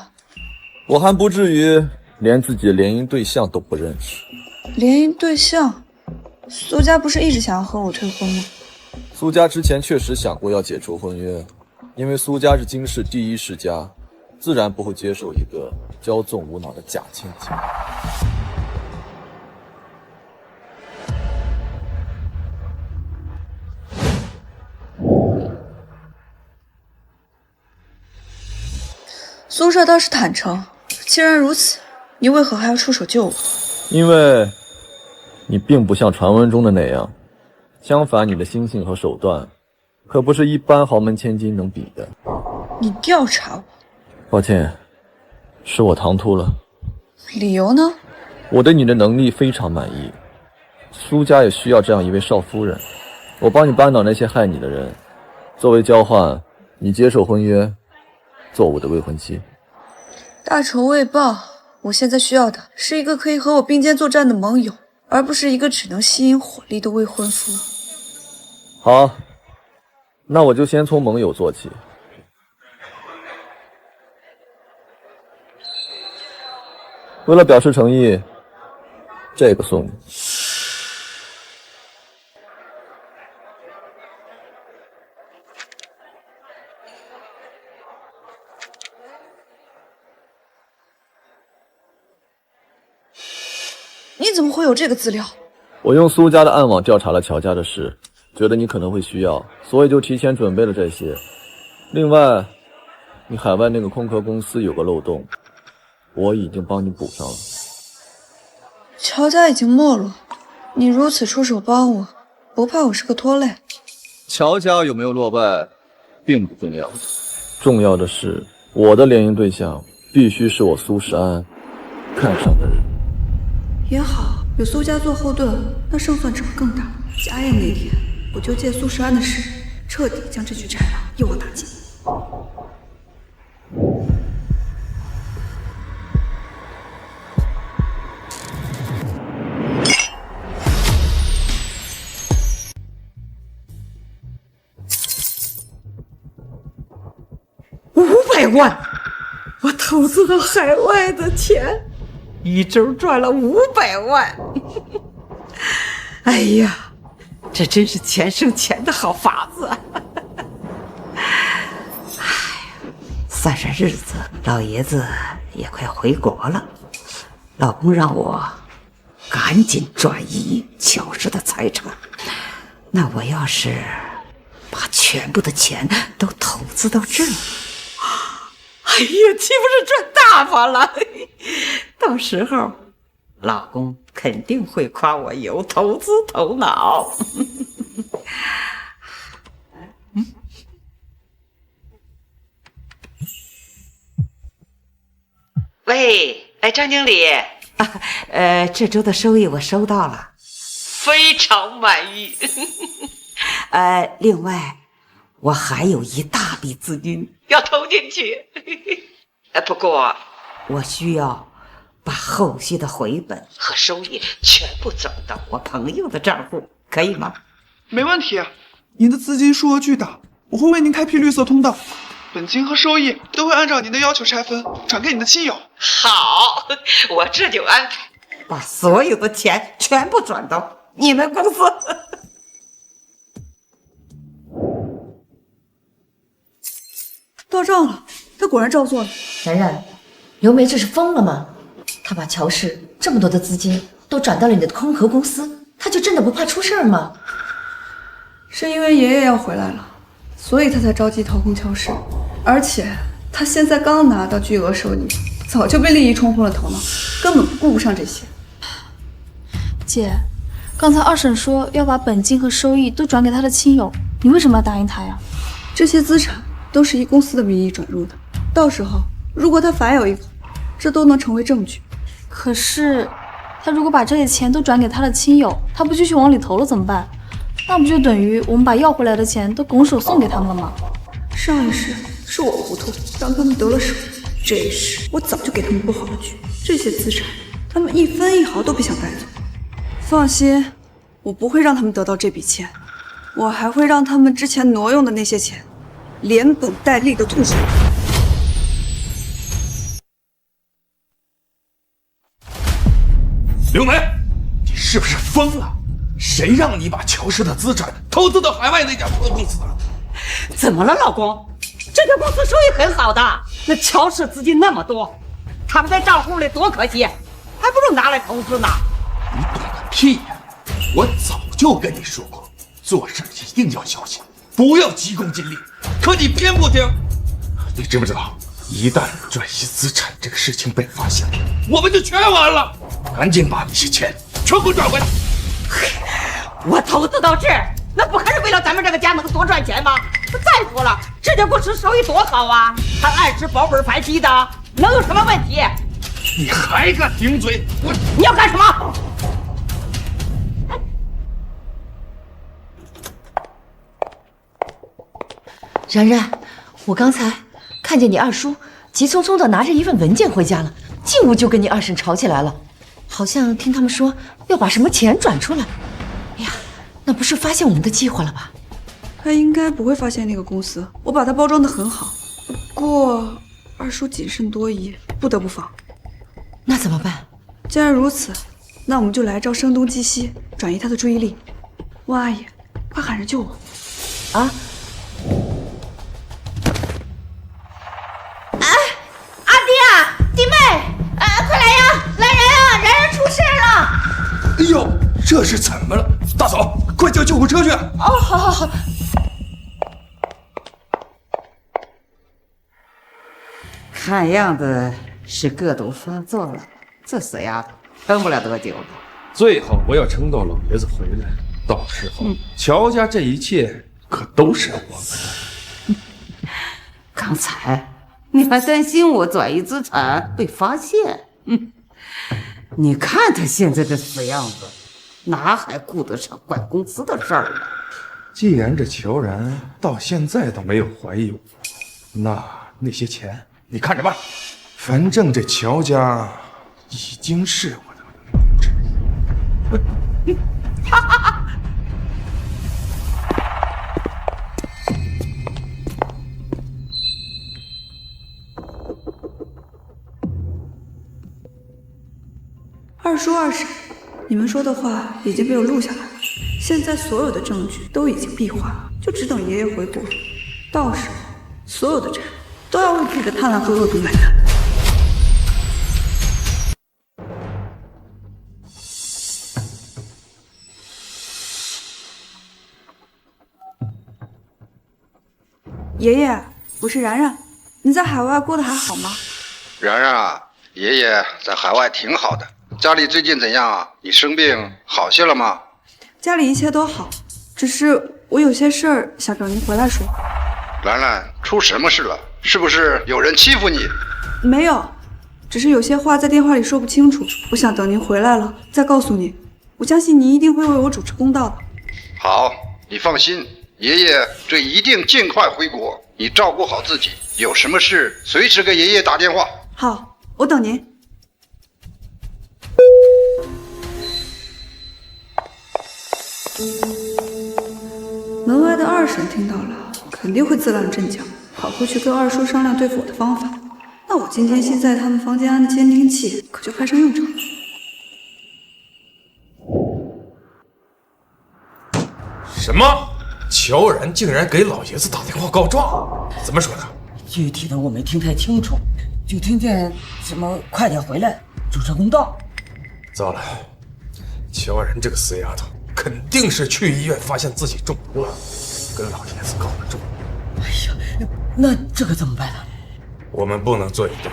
我还不至于连自己的联姻对象都不认识。联姻对象？苏家不是一直想要和我退婚吗？苏家之前确实想过要解除婚约，因为苏家是京市第一世家，自然不会接受一个骄纵无脑的假千金。苏少倒是坦诚，既然如此，你为何还要出手救我？因为你并不像传闻中的那样，相反，你的心性和手段可不是一般豪门千金能比的。你调查我？抱歉，是我唐突了。理由呢？我对你的能力非常满意，苏家也需要这样一位少夫人。我帮你扳倒那些害你的人，作为交换，你接受婚约，做我的未婚妻。大仇未报，我现在需要的是一个可以和我并肩作战的盟友，而不是一个只能吸引火力的未婚夫。好，那我就先从盟友做起。为了表示诚意，这个送你。你怎么会有这个资料？我用苏家的暗网调查了乔家的事，觉得你可能会需要，所以就提前准备了这些。另外，你海外那个空壳公司有个漏洞，我已经帮你补上了。乔家已经没落，你如此出手帮我，不怕我是个拖累？乔家有没有落败，并不重要，重要的是我的联姻对象必须是我苏世安看上的人。也好，有苏家做后盾，那胜算只会更大。家宴那天，我就借苏世安的事，彻底将这具豺狼一网打尽。500万！我投资到海外的钱，一周赚了500万。哎呀，这真是钱生钱的好法子啊！哎呀，算算日子，老爷子也快回国了。老公让我赶紧转移乔氏的财产，那我要是把全部的钱都投资到这儿，哎呀，岂不是赚大发了？到时候老公肯定会夸我有投资头脑。喂，张经理，这周的收益我收到了，非常满意。另外我还有一大笔资金要投进去，不过我需要把后续的回本和收益全部转到我朋友的账户，可以吗？没问题，您的资金数额巨大，我会为您开辟绿色通道，本金和收益都会按照您的要求拆分，转给你的亲友。好，我这就安排，把所有的钱全部转到你们公司。到账了，他果然照做了。然然，刘梅这是疯了吗？她把乔氏这么多的资金都转到了你的空壳公司，她就真的不怕出事儿吗？是因为爷爷要回来了，所以他才着急掏空乔氏。而且他现在刚拿到巨额收益，早就被利益冲昏了头脑，根本顾不上这些。姐，刚才二婶说要把本金和收益都转给他的亲友，你为什么要答应他呀？这些资产都是以公司的名义转入的，到时候如果他反咬一口，这都能成为证据。可是他如果把这些钱都转给他的亲友，他不继续往里投了怎么办？那不就等于我们把要回来的钱都拱手送给他们了吗？上一世是我糊涂，让他们得了手，这一世我早就给他们布好了局，这些资产他们一分一毫都不想带走。放心，我不会让他们得到这笔钱，我还会让他们之前挪用的那些钱连本带利的吐出来。刘梅，你是不是疯了？谁让你把乔氏的资产投资到海外那家投资公司的？怎么了，老公？这家公司收益很好的，那乔氏资金那么多，他们在账户里多可惜，还不如拿来投资呢。你懂个屁呀！我早就跟你说过，做事一定要小心，不要急功近利。可你偏不听。你知不知道，一旦转移资产这个事情被发现，我们就全完了。赶紧把那些钱全部转回来。我投资到这儿，那不还是为了咱们这个家能多赚钱吗？再说了，这家公司收益多好啊，还按时保本排期的，能有什么问题？你还敢顶嘴？你要干什么？然然，我刚才看见你二叔急匆匆的拿着一份文件回家了，进屋就跟你二婶吵起来了，好像听他们说要把什么钱转出来。哎呀，那不是发现我们的计划了吧？他应该不会发现那个公司，我把它包装得很好。不过二叔谨慎多疑，不得不防。那怎么办？既然如此，那我们就来招声东击西，转移他的注意力。温阿姨，快喊人救我！啊！阿弟啊，弟妹，快来呀！来人啊！然然出事了！哎呦，这是怎么了？大嫂，快叫救护车去！哦，好好好。看样子是个毒发作了，这死丫头撑不了多久了。最好不要撑到老爷子回来，到时候乔家这一切可都是我们的。刚才你还担心我转移资产被发现，你看他现在这死样子，哪还顾得上管公司的事儿呢？既然这乔然到现在都没有怀疑我，那些钱你看着办。反正这乔家已经是我的名之一。二叔二婶，你们说的话已经被我录下来了，现在所有的证据都已经闭化，就只等爷爷回国，到时候所有的人都要为自己的贪婪和恶毒买单。爷爷，我是然然，你在海外过得还好吗？然然啊，爷爷在海外挺好的。家里最近怎样啊？你生病好些了吗？家里一切都好，只是我有些事儿想找您回来说。兰兰，出什么事了？是不是有人欺负你？没有，只是有些话在电话里说不清楚，我想等您回来了再告诉您。我相信您一定会为我主持公道的。好，你放心，爷爷这一定尽快回国。你照顾好自己，有什么事随时给爷爷打电话。好，我等您。门外的二婶听到了，肯定会自乱阵脚，跑过去跟二叔商量对付我的方法。那我今天新在他们房间安的监听器可就派上用场了。乔然竟然给老爷子打电话告状，怎么说的？具体的我没听太清楚，就听见什么快点回来，主持公道。糟了，乔然这个死丫头肯定是去医院发现自己中毒了，跟老爷子告了状。哎呀，那这可怎么办呢？我们不能坐以待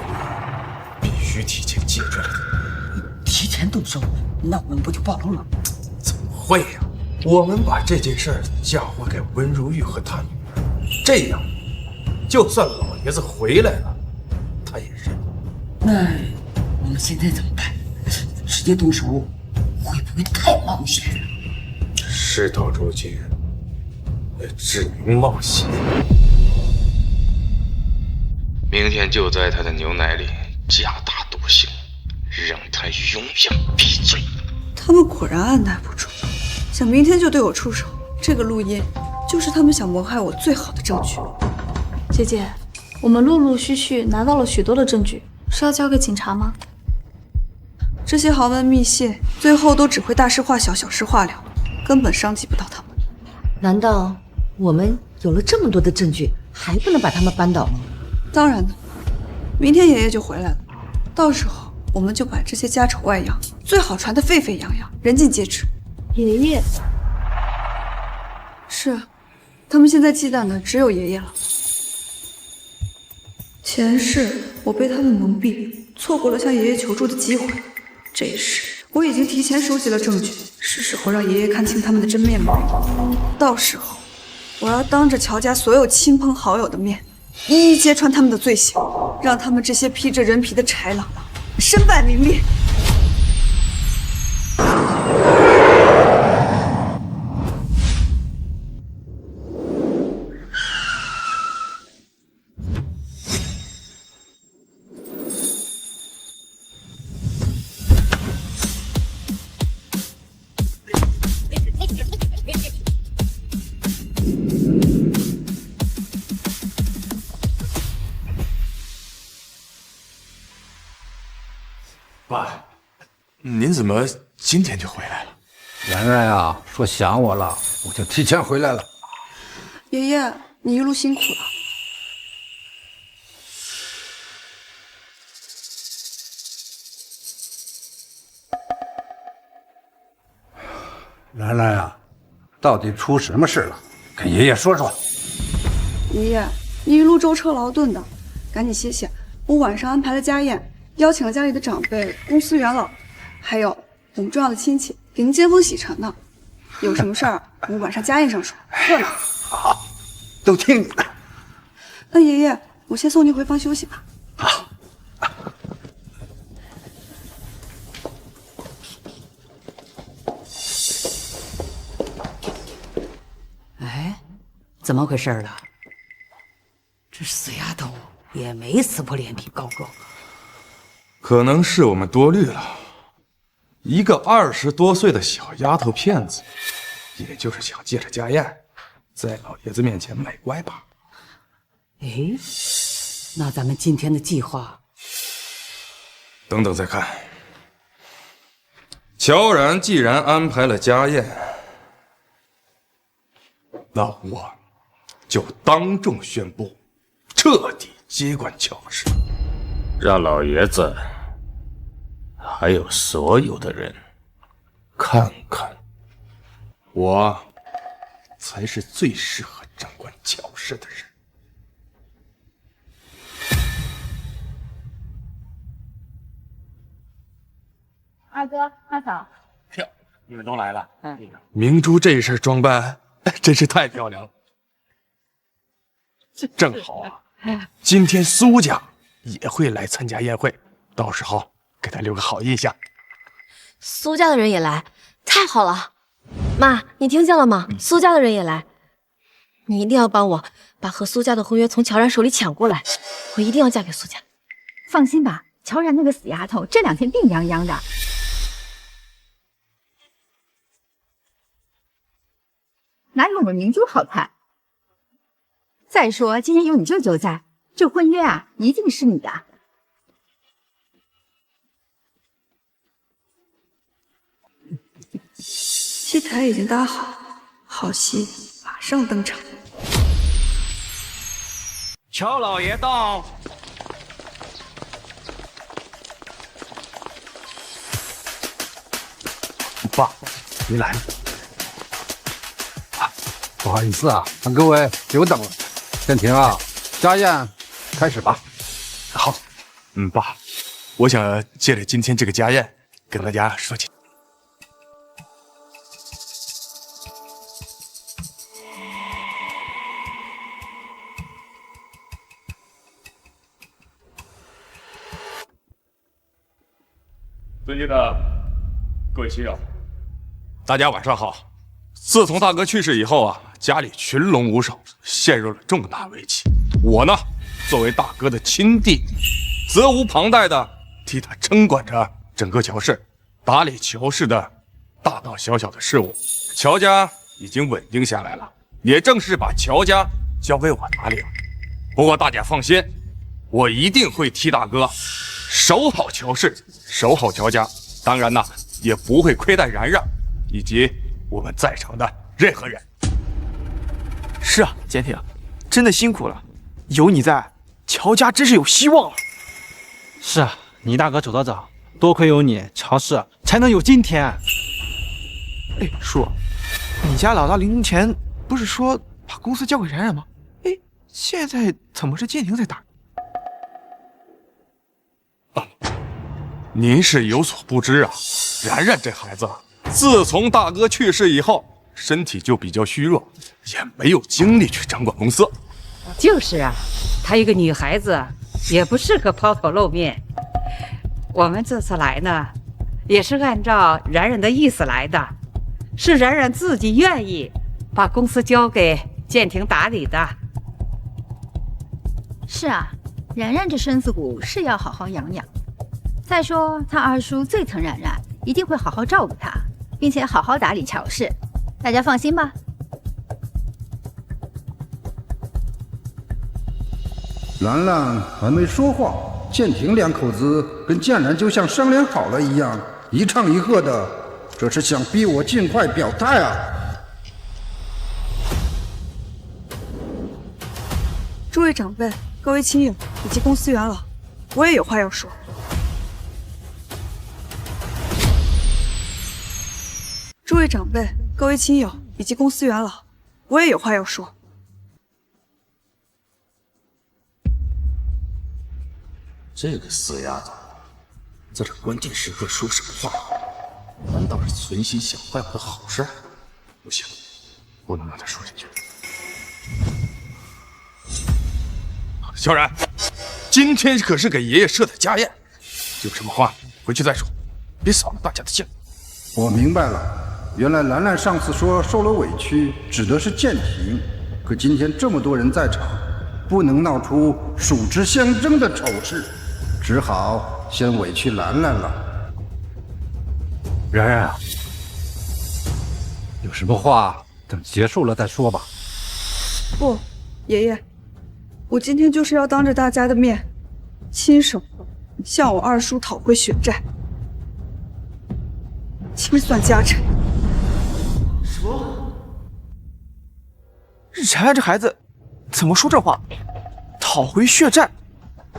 毙，必须提前解决了他。提前动手，那我们不就暴露了？怎么会呀？我们把这件事嫁祸给温如玉和他女儿，这样，就算老爷子回来了，他也认。那我们现在怎么办？直接动手会不会太冒险了？事到如今，只能冒险。明天就在他的牛奶里加大毒性，让他永远闭嘴。他们果然按耐不住，想明天就对我出手。这个录音就是他们想谋害我最好的证据。姐姐，我们陆陆续续拿到了许多的证据，是要交给警察吗？这些豪门密信最后都只会大事化小，小事化了，根本伤及不到他们。难道我们有了这么多的证据，还不能把他们扳倒吗？当然了，明天爷爷就回来了，到时候我们就把这些家丑外扬最好传得沸沸扬扬，人尽皆知。爷爷，是，他们现在忌惮的只有爷爷了。前世我被他们蒙蔽，错过了向爷爷求助的机会。这一世我已经提前收集了证据，是时候让爷爷看清他们的真面目。到时候我要当着乔家所有亲朋好友的面，一一揭穿他们的罪行，让他们这些披着人皮的豺狼身败名裂。爸，您怎么今天就回来了？圆圆啊，说想我了，我就提前回来了。爷爷，你一路辛苦了。圆圆啊，到底出什么事了？跟爷爷说说。爷爷，你一路舟车劳顿的，赶紧歇歇。我晚上安排了家宴，邀请了家里的长辈、公司元老，还有我们重要的亲戚，给您接风洗尘呢。有什么事儿，我们晚上家宴上说，热闹。好，都听你的。那爷爷，我先送您回房休息吧。好。哎，怎么回事了？这死丫头也没撕破脸皮告状。可能是我们多虑了，一个20多岁的小丫头片子，也就是想借着家宴，在老爷子面前卖乖吧。哎，那咱们今天的计划，等等再看。乔然既然安排了家宴，那我就当众宣布，彻底接管乔氏，让老爷子还有所有的人看看，我才是最适合掌管乔氏的人。二哥、二嫂，哟，你们都来了。明珠这身装扮真是太漂亮了。正好啊，今天苏家也会来参加宴会，到时候给他留个好印象。苏家的人也来，太好了！妈，你听见了吗？苏家的人也来，你一定要帮我把和苏家的婚约从乔然手里抢过来，我一定要嫁给苏家。放心吧，乔然那个死丫头这2天病殃殃的。哪有我们明珠好看？再说今天有你舅舅在，这婚约啊，一定是你的。戏台已经搭好，好戏马上登场。乔老爷到。爸，你来了。不好意思啊，让各位久等了。建廷啊，家宴开始吧。好，爸，我想借着今天这个家宴，跟大家说起。尊敬的各位亲友，大家晚上好。自从大哥去世以后啊，家里群龙无首，陷入了重大危机。我呢，作为大哥的亲弟，责无旁贷的替他撑管着整个乔氏，打理乔氏的大大小小的事务。乔家已经稳定下来了，也正式把乔家交给我打理了。不过大家放心，我一定会替大哥守好乔氏，守好乔家。当然呢，也不会亏待然然以及我们在场的任何人。是啊，简挺，真的辛苦了，有你在，乔家真是有希望了。是啊，你大哥走得早，多亏有你，乔氏才能有今天。哎，叔，你家老大临终前不是说把公司交给然然吗？哎，现在怎么是建廷在打？您是有所不知啊，然然这孩子，自从大哥去世以后，身体就比较虚弱，也没有精力去掌管公司。就是啊，她一个女孩子，也不适合抛头露面。我们这次来呢，也是按照然然的意思来的，是然然自己愿意把公司交给建廷打理的。是啊，然然这身子骨是要好好养养。再说他二叔最疼然然，一定会好好照顾他，并且好好打理乔氏。大家放心吧。兰兰还没说话，建廷两口子跟建然就像商量好了一样，一唱一和的，这是想逼我尽快表态啊！诸位长辈、各位亲友以及公司元老，我也有话要说。诸位长辈、各位亲友以及公司元老，我也有话要说。这个死丫头，在这关键时刻说什么话？难道是存心想坏我的好事？不行，不能让她说下去。小冉，今天可是给爷爷设的家宴，有什么话回去再说，别扫了大家的兴。我明白了，原来兰兰上次说受了委屈，指的是建廷。可今天这么多人在场，不能闹出属之相争的丑事，只好先委屈兰兰了。然然啊，有什么话等结束了再说吧。不，爷爷，我今天就是要当着大家的面，亲手向我二叔讨回血债，清算家产。什么？然然这孩子怎么说这话？讨回血债？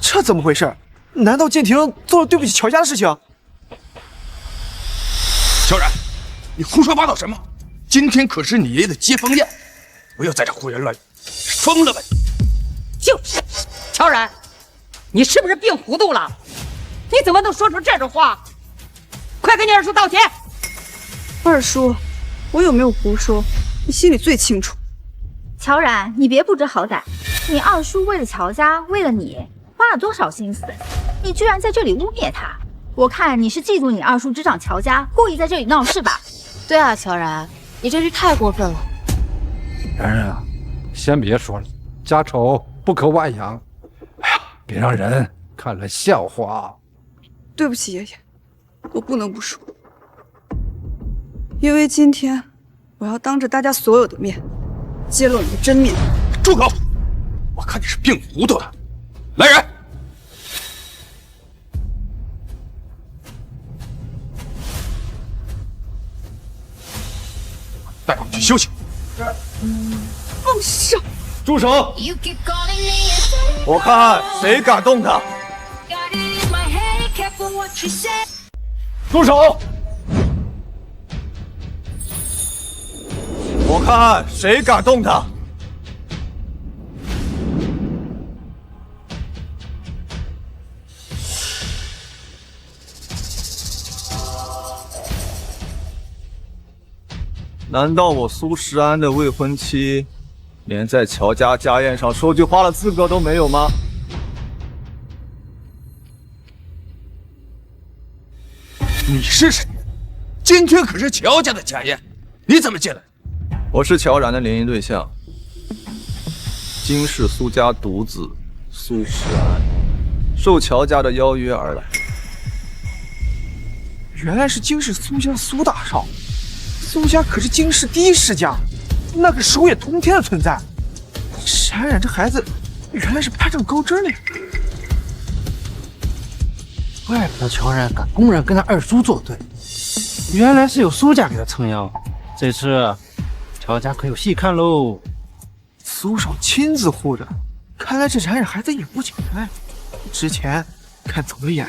这怎么回事？难道建廷做了对不起乔家的事情？小冉，你胡说八道什么？今天可是你爷爷的接风宴，不要在这胡言乱语，疯了吧？就是，乔冉，你是不是病糊涂了？你怎么能说出这种话？快跟你二叔道歉！二叔，我有没有胡说，你心里最清楚。乔冉，你别不知好歹，你二叔为了乔家，为了你，花了多少心思，你居然在这里污蔑他！我看你是嫉妒你二叔执掌乔家，故意在这里闹事吧？对啊，乔然，你这是太过分了。然然啊，先别说了，家丑不可外扬。哎呀，别让人看了笑话。对不起，爷爷，我不能不说，因为今天我要当着大家所有的面揭露你的真面目。住口！我看你是病糊涂了。来人！带他们去休息。放手！住手！我看谁敢动他！住手！我看谁敢动他！难道我苏时安的未婚妻连在乔家家宴上说句话的资格都没有吗？你是谁？今天可是乔家的家宴，你怎么进来？我是乔然的联姻对象，金氏苏家独子苏时安，受乔家的邀约而来。原来是金氏苏家苏大少，苏家可是金氏第一世家，那个手眼通天的存在。冉冉这孩子原来是攀上高枝了呀！怪不得乔然敢公然跟他二叔作对，原来是有苏家给他撑腰。这次乔家可有戏看喽！苏少亲自护着，看来这冉冉孩子也不简单。之前看走了眼。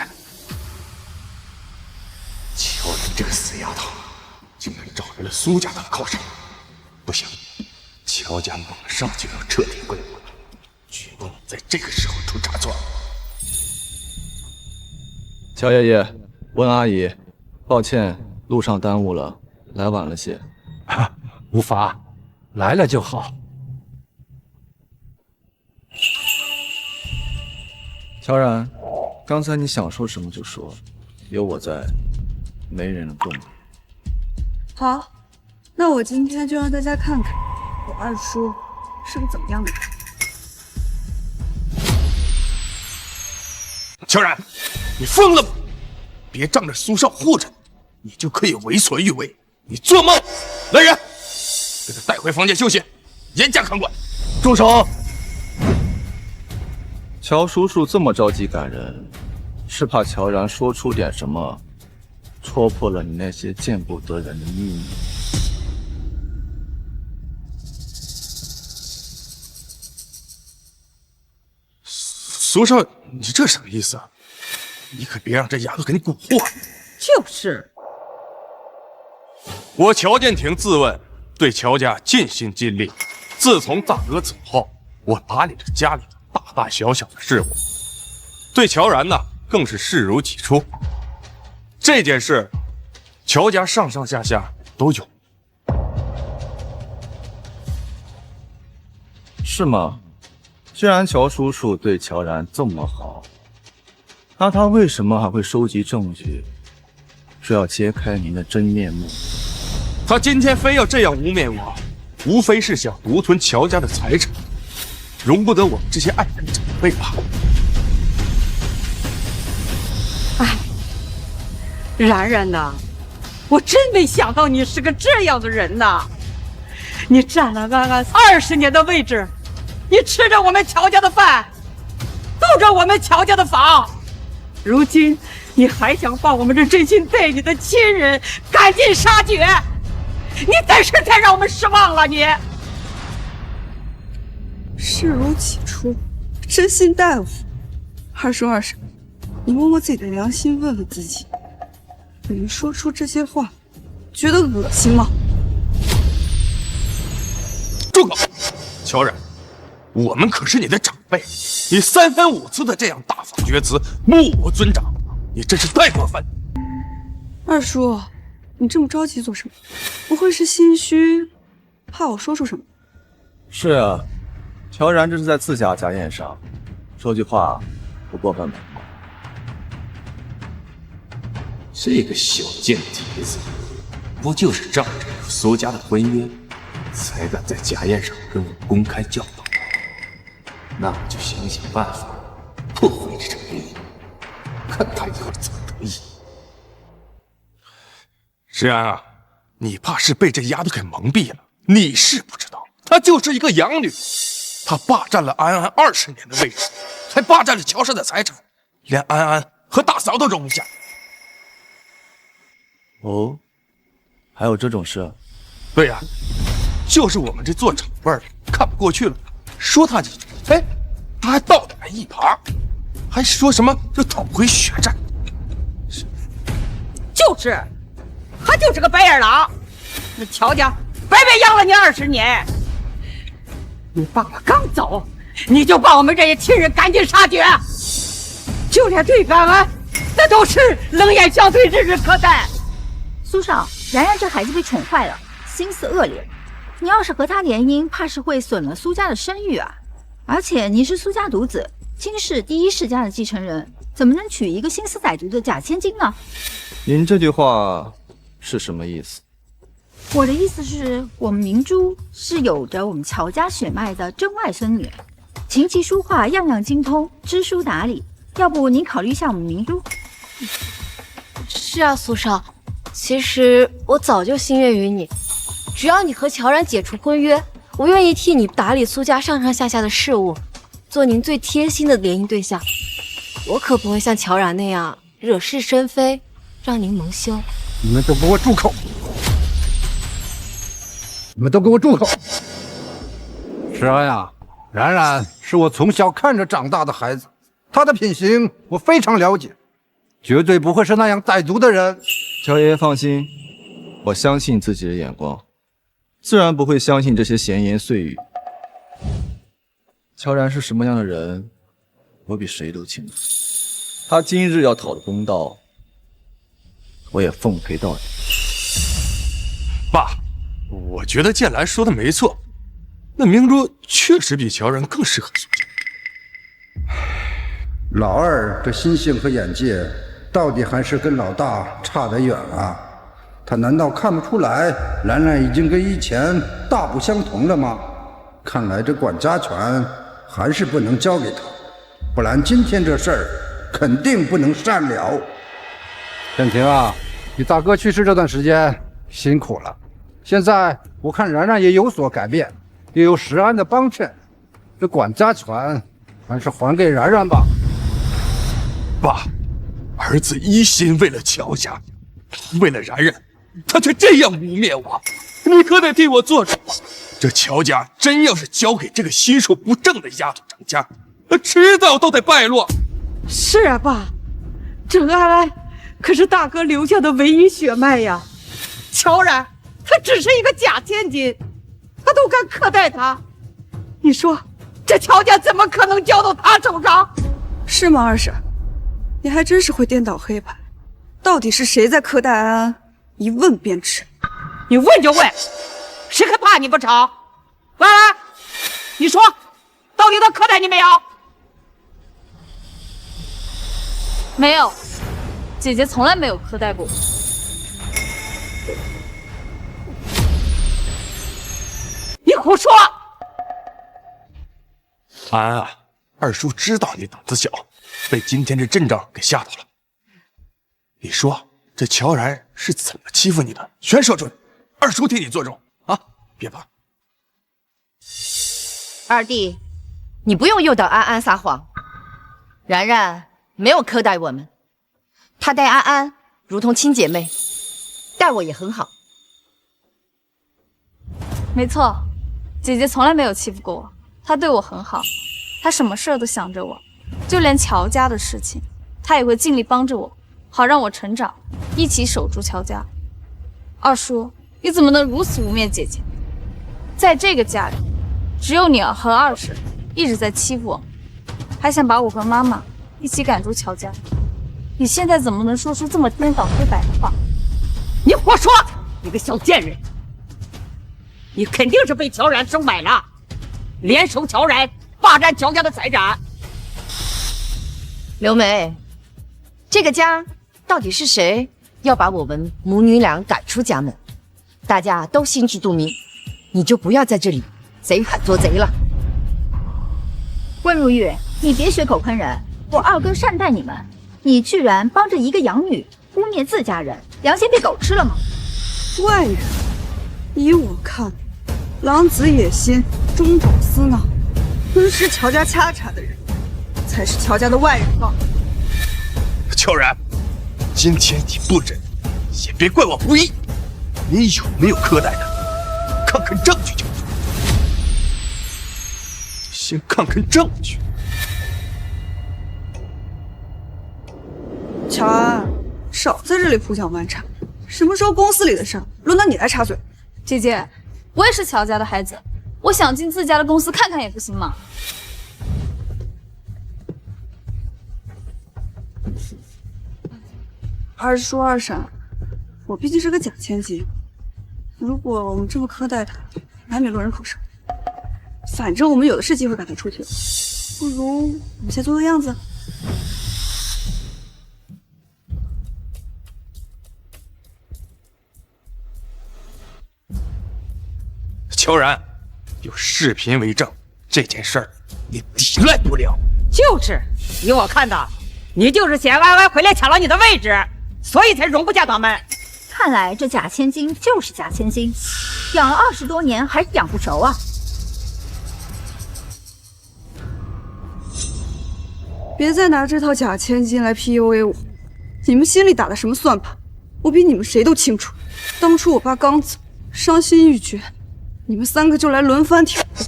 乔然这个死丫头，竟然找来了苏家当靠山。不行，乔家马上就要彻底归我了，绝不能在这个时候出差错。乔爷爷，温阿姨，抱歉，路上耽误了，来晚了些。无妨，来了就好。乔然，刚才你想说什么就说，有我在，没人能动你。好，那我今天就让大家看看我二叔是个怎么样的人。乔然，你疯了吗？别仗着苏少护着你，你就可以为所欲为。你做梦！来人，给他带回房间休息，严加看管。住手！乔叔叔这么着急赶人，是怕乔然说出点什么，戳破了你那些见不得人的秘密。苏少，你这什么意思啊？你可别让这丫头给你蛊惑。就是。我乔建廷自问对乔家尽心尽力，自从大哥走后，我打理着家里的大大小小的事务，对乔然呢更是视如己出。这件事，乔家上上下下都有。是吗？既然乔叔叔对乔然这么好，那他为什么还会收集证据，说要揭开您的真面目？他今天非要这样污蔑我，无非是想独吞乔家的财产，容不得我们这些爱人长辈吧。哎，然然呐，我真没想到你是个这样的人呐！你占了安安20年的位置，你吃着我们乔家的饭，住着我们乔家的房，如今你还想把我们这真心待你的亲人赶尽杀绝，你真是太让我们失望了！你视如己出，真心待我。二叔二婶，你摸摸自己的良心，问问自己，你们说出这些话，觉得恶心吗？住口！乔然，我们可是你的长辈，你3番5次的这样大放厥词，目无尊长，你真是太过分。二叔，你这么着急做什么？不会是心虚，怕我说出什么？是啊，乔然这是在自家家宴上说句话，不过分吧？这个小贱蹄子，不就是仗着有苏家的婚约，才敢在家宴上跟我公开叫道？那我就想想办法破坏这场约，看他以后怎么得意。石安啊，你怕是被这丫头给蒙蔽了。你是不知道，她就是一个养女，她霸占了安安20年的位置，还霸占了乔氏的财产，连安安和大嫂都容不下。哦，还有这种事？对呀，就是我们这做长辈的看不过去了，说他几句，哎，他还倒打一耙，还说什么要讨回血债。就是，他就是个白眼狼。那乔家白白养了你20年，你爸爸刚走，你就把我们这些亲人赶尽杀绝，就连对俺们，那都是冷眼相对，指日可待。苏少，然然这孩子被宠坏了，心思恶劣。你要是和他联姻，怕是会损了苏家的声誉啊。而且你是苏家独子，金氏第一世家的继承人，怎么能娶一个心思歹毒的假千金呢？您这句话是什么意思？我的意思是，我们明珠是有着我们乔家血脉的真外孙女，琴棋书画样样精通，知书达理。要不您考虑一下我们明珠？是啊，苏少，其实我早就心悦于你，只要你和乔然解除婚约，我愿意替你打理苏家上上下下的事务，做您最贴心的联姻对象。我可不会像乔然那样惹是生非，让您蒙羞。你们都给我住口！你们都给我住口！石安呀，然然是我从小看着长大的孩子，他的品行我非常了解，绝对不会是那样歹毒的人。乔爷爷放心，我相信自己的眼光，自然不会相信这些闲言碎语。乔然是什么样的人，我比谁都清楚。他今日要讨的公道，我也奉陪到底。爸，我觉得剑兰说的没错，那明珠确实比乔然更适合苏家。老二这心性和眼界，到底还是跟老大差得远啊！他难道看不出来兰兰已经跟以前大不相同了吗？看来这管家权还是不能交给他，不然今天这事儿肯定不能善了。天庭啊，你大哥去世这段时间辛苦了，现在我看然然也有所改变，也有石安的帮衬，这管家权还是还给然然吧。爸，儿子一心为了乔家，为了然然，他却这样污蔑我，你可得替我做主啊！这乔家真要是交给这个心术不正的丫头掌家，迟早都得败落。是啊，爸，这安安可是大哥留下的唯一血脉呀。乔然，他只是一个假千金，他都敢苛待他，你说这乔家怎么可能交到他手上？是吗，二婶？你还真是会颠倒黑白，到底是谁在苛待安安？一问便知。你问就问，谁还怕你不成？安安，你说，到底他苛待你没有？没有，姐姐从来没有苛待过我。你胡说！安安啊，二叔知道你胆子小，被今天这阵仗给吓到了。你说这乔然是怎么欺负你的？全说出来，二叔替你做主啊！别怕。二弟，你不用诱导安安撒谎。然然没有苛待我们，她待安安如同亲姐妹，待我也很好。没错，姐姐从来没有欺负过我，她对我很好，她什么事都想着我，就连乔家的事情，她也会尽力帮着我，好让我成长，一起守住乔家。二叔，你怎么能如此污蔑姐姐？在这个家里，只有你和二婶一直在欺负我，还想把我和妈妈一起赶出乔家。你现在怎么能说出这么颠倒黑白的话？你胡说！你个小贱人！你肯定是被乔然收买了，联手乔然霸占乔家的财产。刘梅，这个家到底是谁要把我们母女俩赶出家门？大家都心知肚明，你就不要在这里贼喊捉贼了。温如玉，你别血口喷人，我二哥善待你们，你居然帮着一个养女污蔑自家人，良心被狗吃了吗？外人，依我看，狼子野心，中饱私囊，吞噬乔家家产的人，才是乔家的外人吧？乔然，今天你不忍，也别怪我不义。你有没有苛待他？看看证据就行。先看看证据。乔安，少在这里胡搅蛮缠。什么时候公司里的事轮到你来插嘴？姐姐，我也是乔家的孩子，我想进自家的公司看看也不行吗？二叔二婶，我毕竟是个假千金，如果我们这么苛待他，难免落人口舌。反正我们有的是机会赶他出去，不如我们先做个样子。乔然，有视频为证，这件事儿你抵赖不了。就是，依我看的，你就是嫌歪歪回来抢了你的位置，所以才容不下咱们。看来这假千金就是假千金，养了20多年还是养不熟啊！别再拿这套假千金来 PUA 我，你们心里打的什么算盘，我比你们谁都清楚。当初我爸刚走，伤心欲绝，你们3个就来轮番挑拨，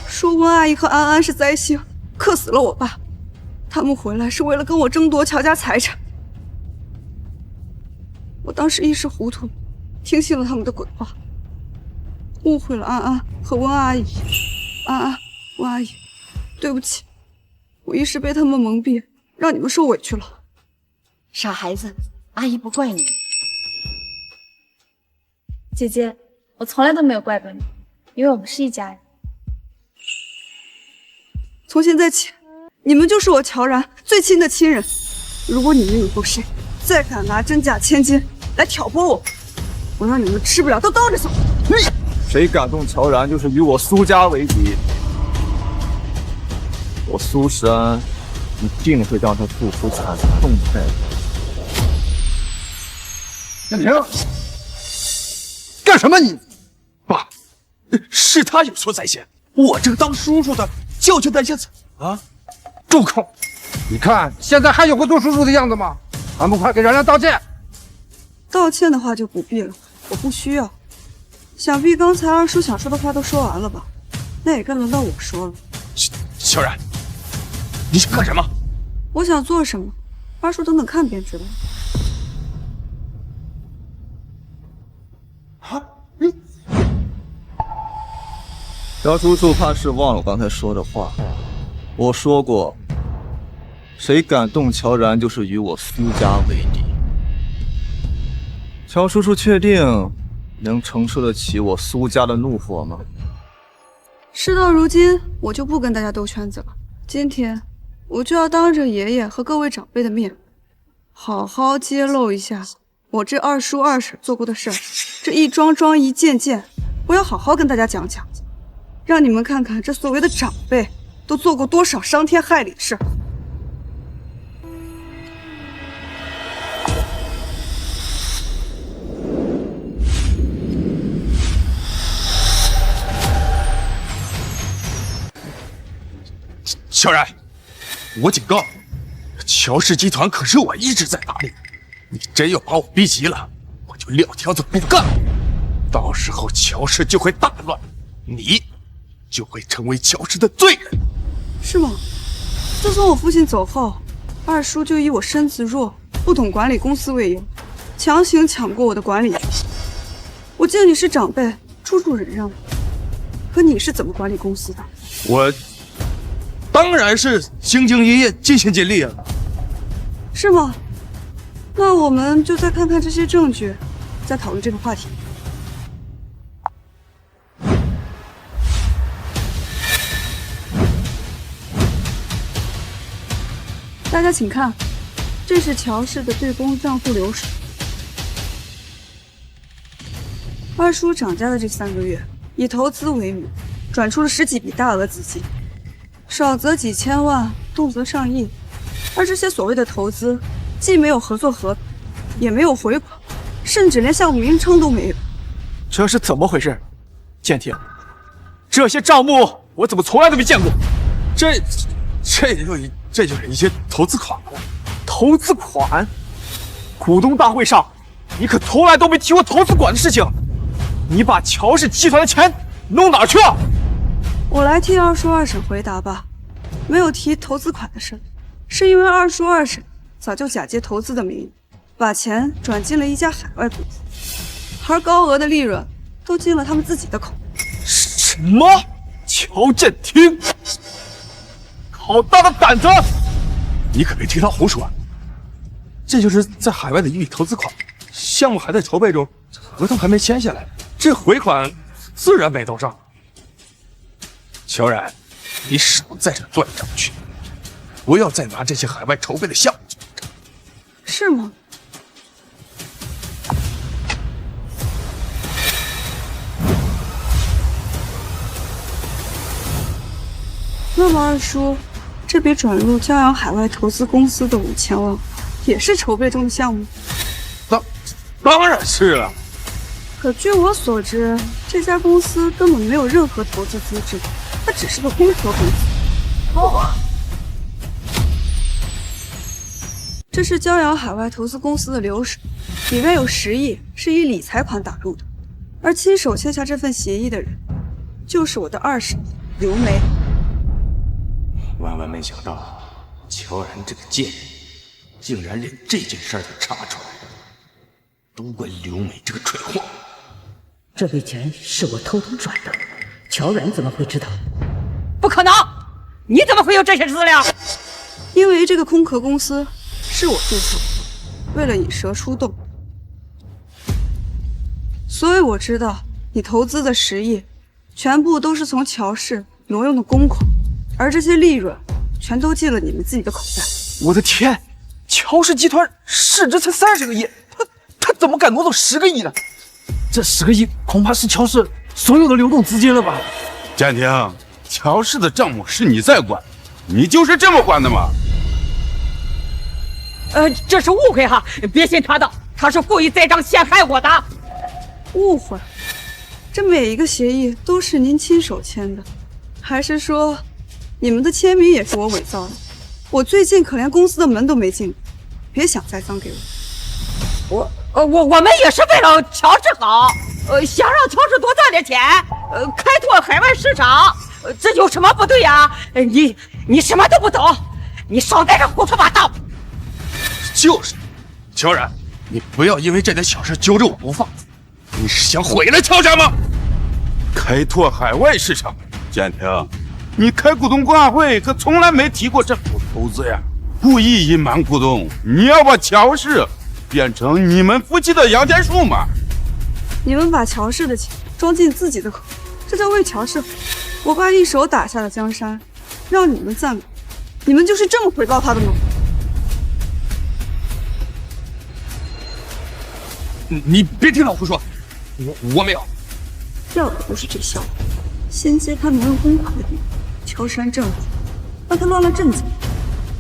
说温阿姨和安安是灾星，克死了我爸。他们回来是为了跟我争夺乔家财产。我当时一时糊涂，听信了他们的鬼话，误会了安安和温阿姨。安安，温阿姨，对不起，我一时被他们蒙蔽，让你们受委屈了。傻孩子，阿姨不怪你。姐姐，我从来都没有怪过你，因为我们是一家人。从现在起，你们就是我乔然最亲的亲人。如果你们以后谁再敢拿真假千金来挑拨我，我让你们吃不了都倒着走。谁敢动乔然，就是与我苏家为敌。我苏时安一定会让他付出惨痛的代价。燕婷，干什么你？爸，是他有错在先，我这个当叔叔的教训他一下子啊！住口！你看现在还有个做叔叔的样子吗？还不快给然然道歉！道歉的话就不必了，我不需要。想必刚才二叔想说的话都说完了吧？那也该轮到我说了。乔然，你想干什么？我想做什么，二叔等等看便知道。乔叔叔怕是忘了我刚才说的话。我说过，谁敢动乔然，就是与我苏家为敌。乔叔叔确定能承受得起我苏家的怒火吗？事到如今，我就不跟大家兜圈子了。今天我就要当着爷爷和各位长辈的面，好好揭露一下我这二叔二婶做过的事儿。这一桩桩一件件，我要好好跟大家讲讲，让你们看看这所谓的长辈都做过多少伤天害理的事。乔然，我警告你，乔氏集团可是我一直在打理，你真要把我逼急了，我就撂挑子不干了。到时候乔氏就会大乱，你就会成为乔氏的罪人。是吗？自从我父亲走后，二叔就以我身子弱，不懂管理公司为由，强行抢过我的管理权。我见你是长辈，处处忍让，可你是怎么管理公司的？我当然是兢兢业业、尽心尽力啊！是吗？那我们就再看看这些证据，再讨论这个话题。大家请看，这是乔氏的对公账户流水。二叔涨价的这3个月，以投资为名，转出了10几笔大额资金。少则几千万，动则上亿，而这些所谓的投资，既没有合作合同，也没有回款，甚至连项目名称都没有。这是怎么回事？建廷，这些账目我怎么从来都没见过？这就是一些投资款。投资款？股东大会上，你可从来都没提过投资款的事情。你把乔氏集团的钱弄哪儿去了？我来替二叔二婶回答吧。没有提投资款的事，是因为二叔二婶早就假借投资的名义，把钱转进了一家海外公司，而高额的利润都进了他们自己的口。什么？乔振听，好大的胆子！你可别听他胡说。这就是在海外的一笔投资款，项目还在筹备中，合同还没签下来，这回款自然没到账。乔然，你少在这乱整去，不要再拿这些海外筹备的项目做账。是吗？那么二叔，这笔转入骄阳海外投资公司的5000万，也是筹备中的项目？当然是了。可据我所知，这家公司根本没有任何投资资质，它只是个空壳公司。哦，这是骄阳海外投资公司的流水，里面有10亿是以理财款打入的，而亲手签下这份协议的人，就是我的二婶刘梅。万万没想到，乔然这个贱人，竟然连这件事儿都查出来了，都怪刘美这个蠢货。这笔钱是我偷偷转的，乔然怎么会知道？不可能！你怎么会有这些资料？因为这个空壳公司是我注册的，为了引蛇出洞，所以我知道你投资的10亿，全部都是从乔氏挪用的公款。而这些利润全都进了你们自己的口袋。我的天，乔氏集团市值才30个亿，他怎么敢挪走10个亿呢？这10个亿恐怕是乔氏所有的流动资金了吧？暂停，乔氏的账目是你在管，你就是这么管的吗？这是误会哈，别信他的，他是故意栽赃陷害我的。误会？这每一个协议都是您亲手签的，还是说？你们的签名也是我伪造的，我最近可连公司的门都没进，别想栽赃给我。我们也是为了乔氏好，想让乔氏多赚点钱，开拓海外市场，这有什么不对呀？你什么都不懂，你少在这胡说八道。就是，乔然，你不要因为这点小事揪着我不放，你是想毁了乔家吗？开拓海外市场，简婷。你开股东观会可从来没提过政府投资呀，故意隐瞒股东，你要把乔氏变成你们夫妻的摇钱树吗？你们把乔氏的钱装进自己的口，这叫为乔氏好。我爸一手打下的江山，让你们赞美，你们就是这么回报他的吗？你别听他胡说，我没有。要的不是这小子，先揭他挪用公款的地方。乔山政府让他乱了阵脚，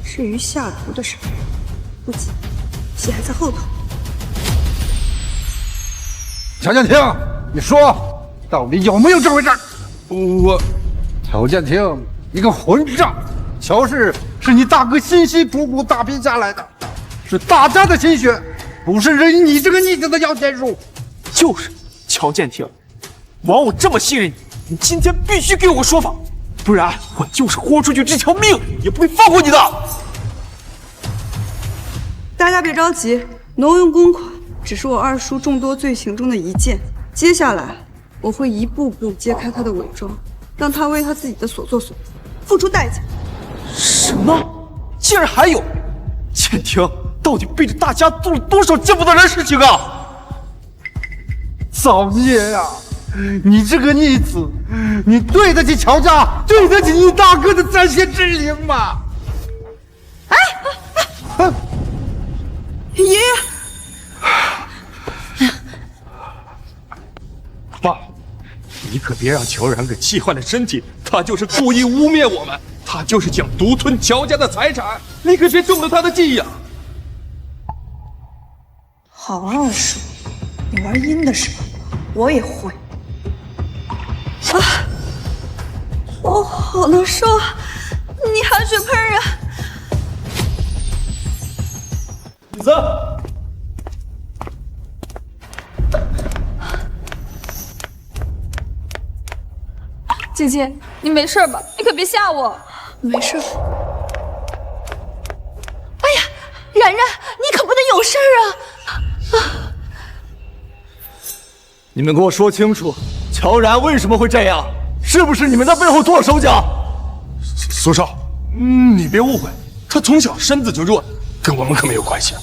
至于下毒的事，不急，戏还在后头。乔建庭，你说到底有没有这回事？乔建庭，你个混账！乔氏是你大哥辛辛苦苦打拼下来的，是大家的心血，不是人你这个逆子的摇钱树。就是乔建庭，王我这么信任你，你今天必须给我个说法。不然我就是豁出去这条命也不会放过你的。大家别着急，挪用公款只是我二叔众多罪行中的一件，接下来我会一步步揭开他的伪装，让他为他自己的所作所为付出代价。什么？竟然还有？建庭到底背着大家做了多少见不得人的事情啊？造孽呀！你这个逆子，你对得起乔家，对得起你大哥的在先之灵吗？爷爷，爸，你可别让乔然给气坏了身体，他就是故意污蔑我们，他就是想独吞乔家的财产，你可别中了他的计呀！好啊，二叔，你玩阴的是吧？我也会。我好难受啊！你含血喷人！李子，姐姐，你没事吧？你可别吓我。没事。哎呀，然然，你可不能有事啊！你们给我说清楚，乔然为什么会这样？是不是你们在背后做手脚？苏少，你别误会，他从小身子就弱，跟我们可没有关系。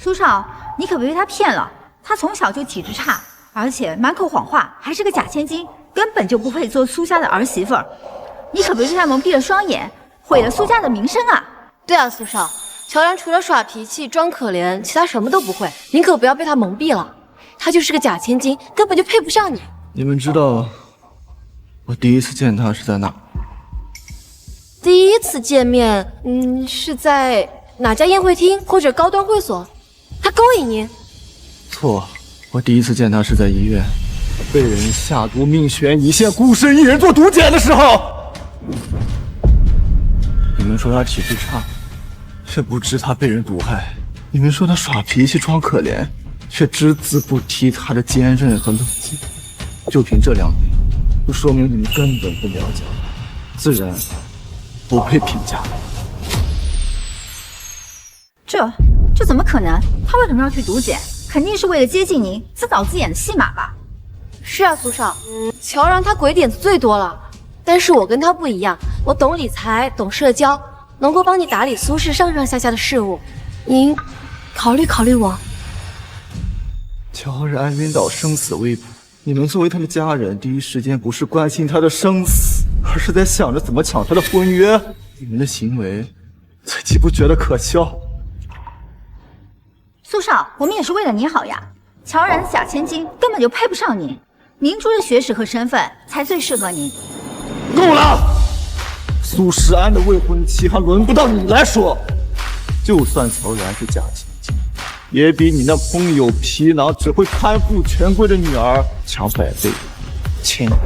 苏少，你可别被他骗了，他从小就体质差，而且满口谎话，还是个假千金，根本就不配做苏家的儿媳妇儿。你可别被他蒙蔽了双眼，毁了苏家的名声啊！对啊，苏少，乔然除了耍脾气、装可怜，其他什么都不会。您可不要被他蒙蔽了，他就是个假千金，根本就配不上你。你们知道我第一次见他是在哪？第一次见面，是在哪家宴会厅或者高端会所？他勾引您？错，我第一次见他是在医院，被人下毒命悬一线，孤身一人做毒检的时候。你们说他体质差，却不知他被人毒害；你们说他耍脾气装可怜，却只字不提他的坚韧和冷静。就凭这2点，就说明你们根本不了解，自然不配评价。这怎么可能？他为什么要去毒检？肯定是为了接近您，自导自演的戏码吧？是啊，苏少，乔然他鬼点子最多了，但是我跟他不一样，我懂理财，懂社交，能够帮你打理苏氏上上下下的事务。您考虑考虑我。乔然晕倒，生死未卜。你们作为他的家人，第一时间不是关心他的生死，而是在想着怎么抢他的婚约。你们的行为，自己不觉得可笑？苏少，我们也是为了你好呀。乔然的假千金根本就配不上您，明珠的学识和身份才最适合您。够了！苏诗安的未婚妻还轮不到你来说。就算乔然是假千金，也比你那空有皮囊、只会攀附权贵的女儿强100倍、1000倍。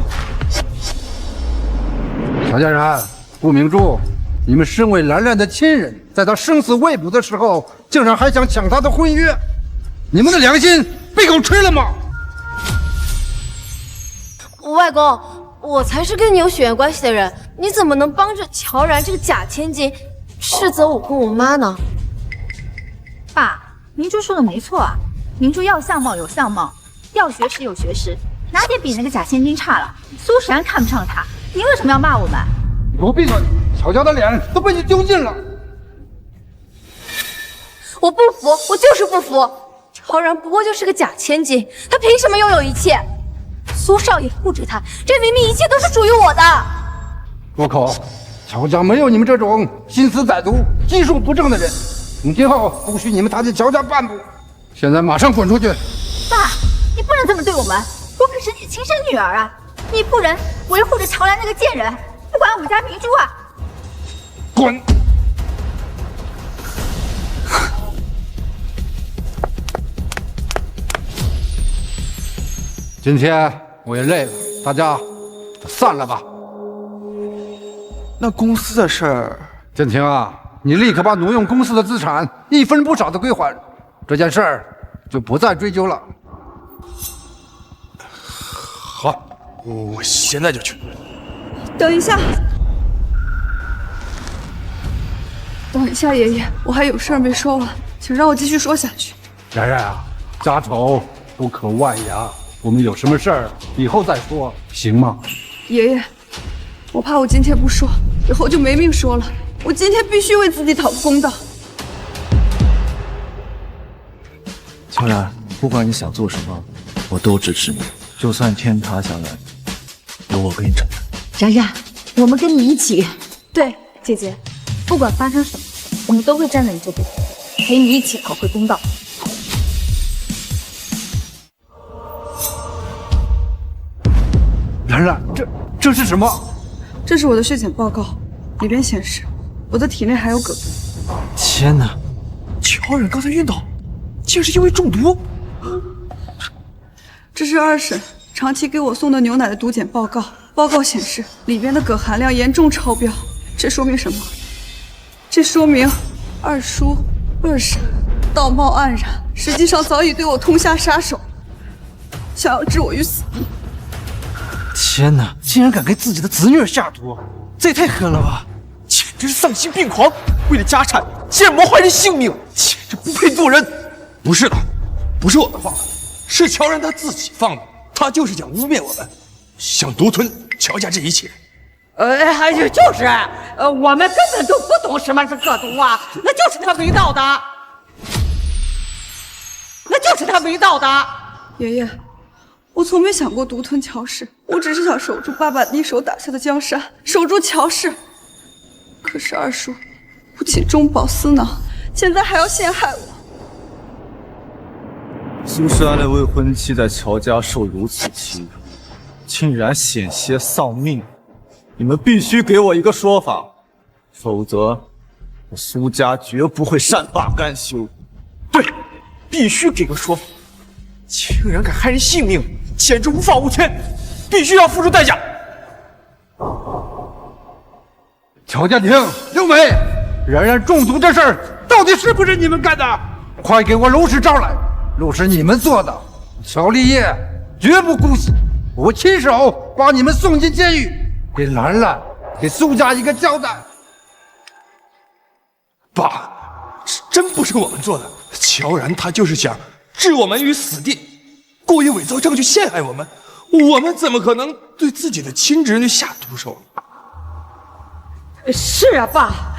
乔家人，顾明珠，你们身为兰兰的亲人，在她生死未卜的时候，竟然还想抢她的婚约，你们的良心被狗吃了吗？外公，我才是跟你有血缘关系的人，你怎么能帮着乔然这个假千金斥责我跟我妈呢？爸，明珠说的没错啊，明珠要相貌有相貌，要学识有学识，哪点比那个假千金差了？苏时安看不上她，你为什么要骂我们？你给我闭嘴！乔家的脸都被你丢尽了。我不服，我就是不服！乔然不过就是个假千金，他凭什么拥有一切？苏少也不止他，这明明一切都是属于我的。住口！乔家没有你们这种心思歹毒、技术不正的人，从今后不许你们踏进乔家半步。现在马上滚出去！爸，你不能这么对我们，我可是你亲生女儿啊！你不能维护着乔然那个贱人，不管我们家明珠啊！滚！今天我也累了，大家散了吧。那公司的事儿，建清啊，你立刻把挪用公司的资产1分不少的归还，这件事儿就不再追究了。好，我现在就去。等一下，等一下，爷爷，我还有事儿没说完，请让我继续说下去。然然啊，家丑不可外扬，我们有什么事儿以后再说，行吗？爷爷，我怕我今天不说，以后就没命说了。我今天必须为自己讨个公道。乔然，不管你想做什么，我都支持你。就算天塌下来，有我给你撑着。然然，我们跟你一起。对，姐姐，不管发生什么，我们都会站在你这边，陪你一起讨回公道。然然，这是什么？这是我的血检报告，里边显示我的体内还有铬毒。天哪！乔冉刚才晕倒，竟然是因为中毒。这是2审长期给我送的牛奶的毒检报告，报告显示里边的铬含量严重超标。这说明什么？这说明2叔、2婶道貌岸然，实际上早已对我痛下杀手，想要置我于死地。天哪，竟然敢给自己的子女下毒，这也太狠了吧！简直是丧心病狂，为了家产竟然谋害人性命，简直不配做人！不是的，不是我们放的，是乔然他自己放的，他就是想污蔑我们，想独吞乔家这一切。我们根本都不懂什么是恶毒啊，那就是他伪造的，爷爷，我从没想过独吞乔氏，我只是想守住爸爸一手打下的江山，守住乔氏。可是二叔不仅中饱私囊，现在还要陷害我。苏诗安的未婚妻在乔家受如此欺辱，竟然险些丧命，你们必须给我一个说法，否则我苏家绝不会善罢甘休。对，必须给个说法！竟然敢害人性命，简直无法无天，必须要付出代价！乔家庭、刘梅，冉冉中毒这事儿到底是不是你们干的？快给我陆氏招来！若是你们做的，乔立业绝不姑息，我亲手把你们送进监狱，给兰兰、给苏家一个交代。爸，真不是我们做的，乔然他就是想置我们于死地，故意伪造证据陷害我们，我们怎么可能对自己的亲侄女下毒手呢？是啊，爸，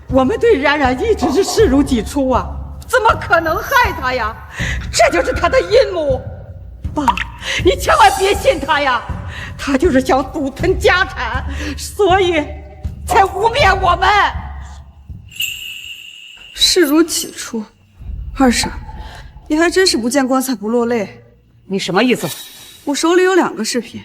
我们对冉冉一直是视如己出啊，怎么可能害她呀？这就是他的阴谋。爸，你千万别信他呀，他就是想独吞家产，所以才污蔑我们。视如己出，二婶，你还真是不见棺材不落泪。你什么意思？我手里有2个视频，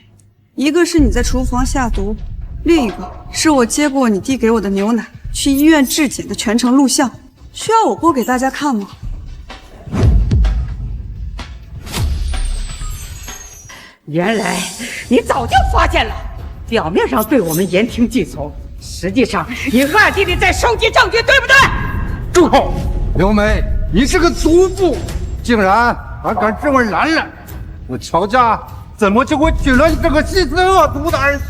一个是你在厨房下毒，另一个是我接过你递给我的牛奶去医院质检的全程录像，需要我播给大家看吗？原来你早就发现了，表面上对我们言听计从，实际上你暗地里在收集证据，对不对？住口！刘梅，你是个毒妇，竟然还敢质问兰兰！我乔家怎么就会娶了你这个心思恶毒的儿子？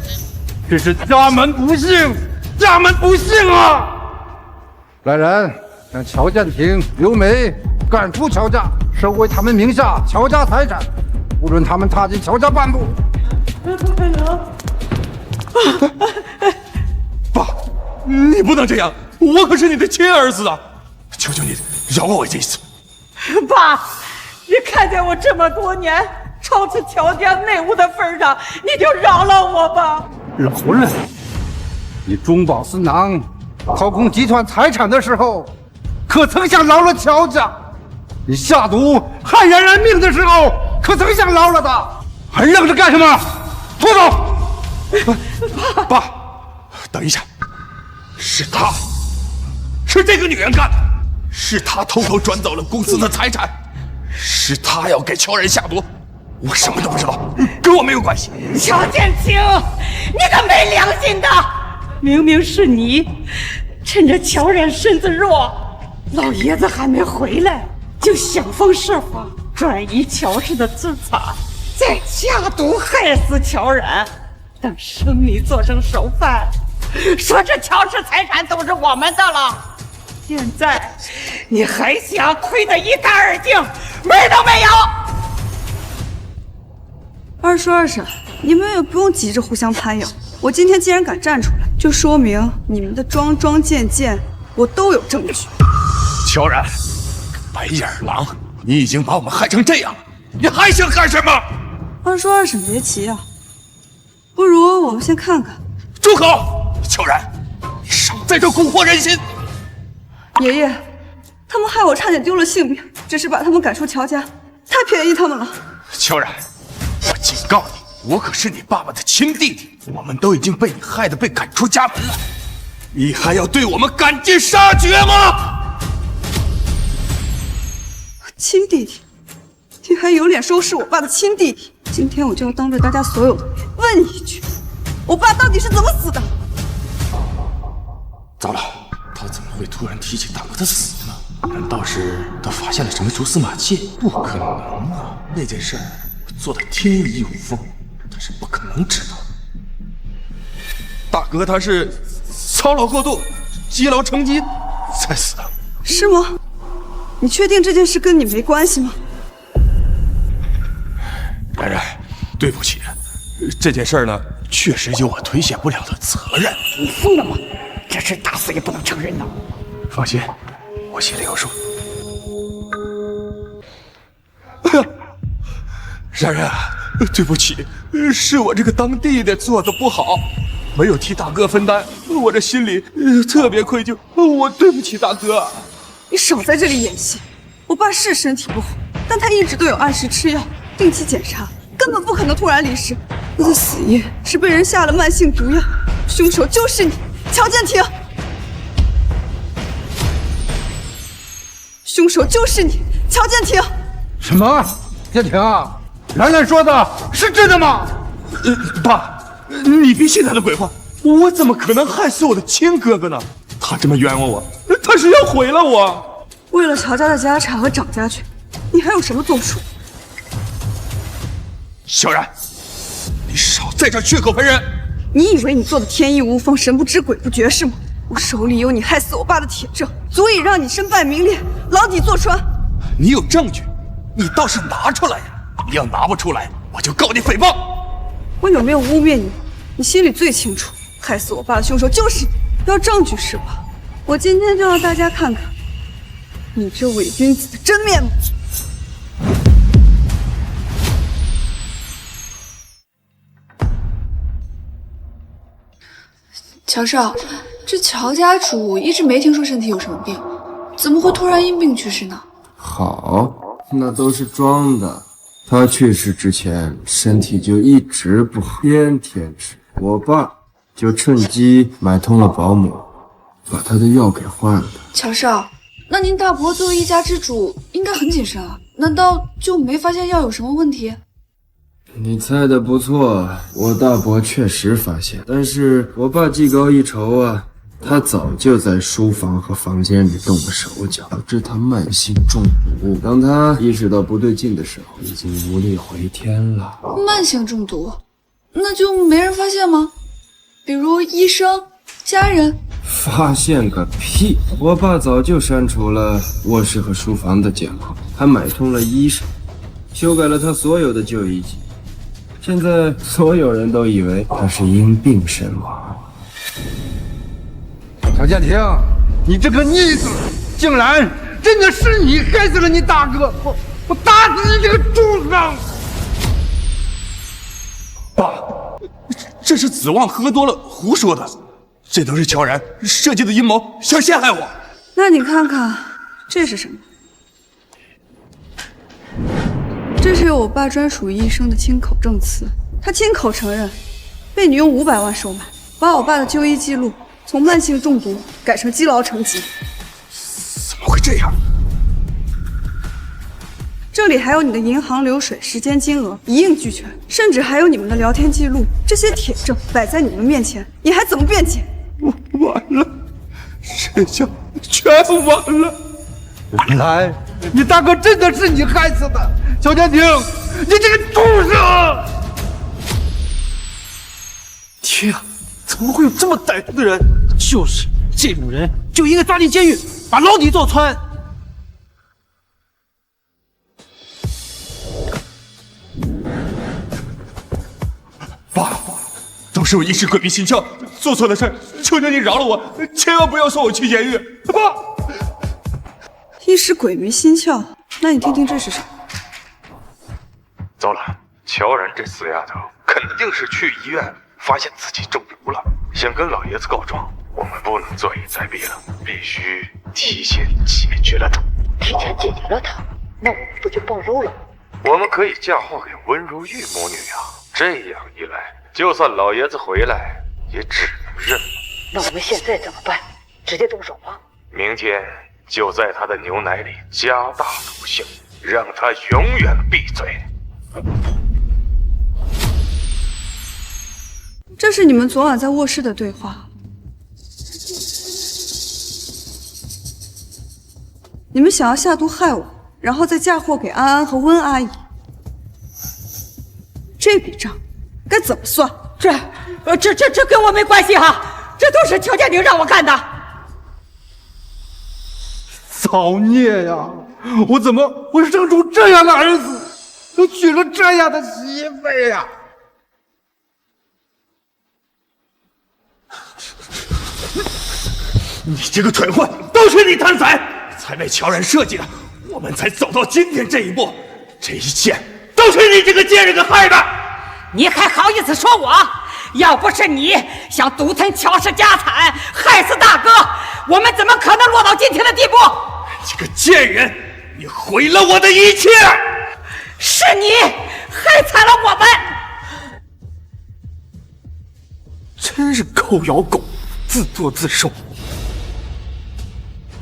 这是家门不幸，家门不幸啊！来人，让乔建庭、刘梅赶出乔家，收回他们名下乔家财产，不准他们踏进乔家半步。爸，你不能这样，我可是你的亲儿子啊！求求你饶过我这一次。爸，你看在我这么多年操持乔家内务的份上，你就饶了我吧。饶了你中饱私囊掏空集团财产的时候，可曾想饶了乔家？你下毒害冉冉命的时候，可曾想饶了他？还愣着干什么？拖走！爸，等一下，是他，是这个女人干的，是她偷偷转走了公司的财产，是她要给乔然下毒，我什么都不知道，跟我没有关系。乔建清，你个没良心的！明明是你趁着乔然身子弱，老爷子还没回来，就想方设法转移乔氏的资产，再下毒害死乔然，等生米做成熟饭，说这乔氏财产都是我们的了。现在你还想推得一干二净，门都没有！二叔二婶，你们也不用急着互相攀咬。我今天既然敢站出来，就说明你们的桩桩件件我都有证据。乔然，白眼狼，你已经把我们害成这样了，你还想干什么？二叔二婶别急啊，不如我们先看看。住口！乔然，你少在这蛊惑人心！爷爷，他们害我差点丢了性命，只是把他们赶出乔家，太便宜他们了。乔然，我警告你，我可是你爸爸的亲弟弟，我们都已经被你害得被赶出家门了，你还要对我们赶尽杀绝吗？亲弟弟，你还有脸收拾我爸的亲弟弟？今天我就要当着大家所有的面问你一句，我爸到底是怎么死的？糟了，他怎么会突然提起大哥的死呢？难道是他发现了什么蛛丝马迹？不可能啊！那件事我做的天衣无缝，他是不可能知道。大哥他是操劳过度，积劳成疾才死的。是吗？你确定这件事跟你没关系吗？冉冉，对不起，这件事呢，确实有我推卸不了的责任。你疯了吗？这事打死也不能承认呐！放心，我心里有数。哎呀，冉冉，对不起，是我这个当弟的做的不好，没有替大哥分担，我这心里特别愧疚，我对不起大哥。你少在这里演戏。我爸是身体不好，但他一直都有按时吃药，定期检查，根本不可能突然离世。他的死因是被人下了慢性毒药，凶手就是你，乔建廷。凶手就是你，乔建廷。什么？建廷，冉冉说的是真的吗？爸，你别信他的鬼话，我怎么可能害死我的亲哥哥呢？他这么冤枉我，他是要毁了我。为了乔家的家产和长家权，你还有什么做不出？小冉，你少在这血口喷人！你以为你做的天衣无缝、神不知鬼不觉是吗？我手里有你害死我爸的铁证，足以让你身败名裂、牢底坐穿。你有证据，你倒是拿出来呀！你要拿不出来，我就告你诽谤。我有没有污蔑你，你心里最清楚。害死我爸的凶手就是你，要证据是吧？我今天就让大家看看你这伪君子的真面目。乔少，这乔家主一直没听说身体有什么病，怎么会突然因病去世呢？好，那都是装的。他去世之前身体就一直不好，天天吃。我爸就趁机买通了保姆，把他的药给换了。乔少，那您大伯作为一家之主，应该很谨慎啊，难道就没发现药有什么问题？你猜的不错，我大伯确实发现，但是我爸技高一筹啊，他早就在书房和房间里动了手脚，导致他慢性中毒。当他意识到不对劲的时候，已经无力回天了。慢性中毒，那就没人发现吗？比如医生、家人？发现个屁！我爸早就删除了卧室和书房的监控，还买通了医生，修改了他所有的就医记录。现在所有人都以为他是因病身亡。乔建廷，你这个逆子，竟然真的是你害死了你大哥！我打死你这个畜生！爸，这是子旺喝多了胡说的，这都是乔然设计的阴谋，想陷害我。那你看看，这是什么？这是我爸专属医生的亲口证词，他亲口承认，被你用500万收买，把我爸的就医记录从慢性中毒改成积劳成疾。怎么会这样？这里还有你的银行流水、时间金额一应俱全，甚至还有你们的聊天记录，这些铁证摆在你们面前，你还怎么辩解？完了，这下全完了。原来你大哥真的是你害死的，乔建廷，你这个畜生！天啊，怎么会有这么歹毒的人？就是这种人就应该抓进监狱，把牢底坐穿。爸，都是我一时鬼迷心窍，做错了事，求求你饶了我，千万不要送我去监狱。爸，一时鬼迷心窍，那你听听这是什么？糟了，乔然这死丫头肯定是去医院发现自己中毒了，想跟老爷子告状。我们不能坐以待毙了，必须提前解决了他。提前解决了他，那我们不就暴露了？我们可以嫁祸给温如玉母女啊，这样一来，就算老爷子回来，也只能认了。那我们现在怎么办？直接动手吗？明天就在他的牛奶里加大毒性，让他永远闭嘴。这是你们昨晚在卧室的对话。你们想要下毒害我，然后再嫁祸给安安和温阿姨。这笔账该怎么算？这跟我没关系哈，这都是乔建宁让我干的。造孽呀！我怎么会生出这样的儿子，又娶了这样的媳妇儿呀？你这个蠢货，都是你贪财，才为乔然设计的，我们才走到今天这一步。这一切都是你这个贱人给害的！你还好意思说我？要不是你想独吞乔氏家产，害死大哥，我们怎么可能落到今天的地步？这个贱人，你毁了我的一切！是你害惨了我们！真是狗咬狗，自作自受。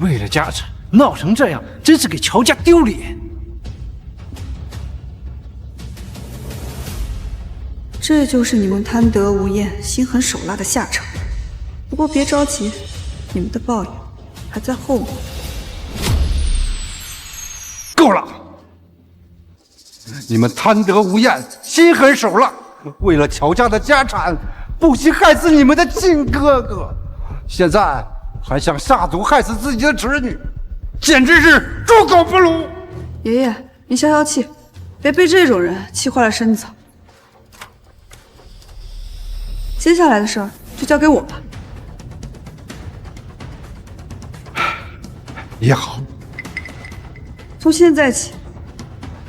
为了家产闹成这样，真是给乔家丢脸。这就是你们贪得无厌、心狠手辣的下场。不过别着急，你们的报应还在后面。够了！你们贪得无厌、心狠手辣，为了乔家的家产，不惜害死你们的亲哥哥，现在还想下毒害死自己的侄女，简直是猪狗不如！爷爷，你消消气，别被这种人气坏了身子。接下来的事儿就交给我吧。也好。从现在起，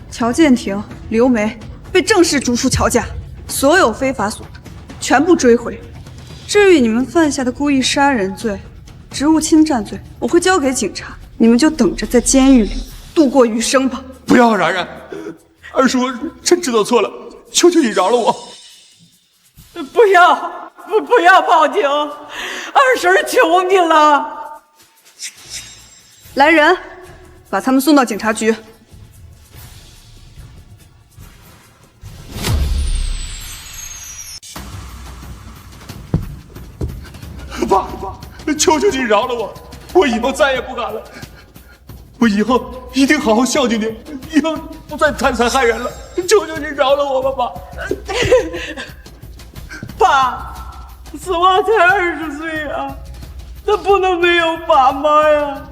乔建廷、刘梅被正式逐出乔家，所有非法所得全部追回。至于你们犯下的故意杀人罪、职务侵占罪，我会交给警察，你们就等着在监狱里度过余生吧。不要，然然，二叔真知道错了，求求你饶了我。不要报警，二婶求你了。来人，把他们送到警察局。爸，求求你饶了我，我以后再也不敢了。我以后一定好好孝敬你，以后不再贪财害人了。求求你饶了我吧，爸。爸，子华才20岁啊，他不能没有爸妈呀。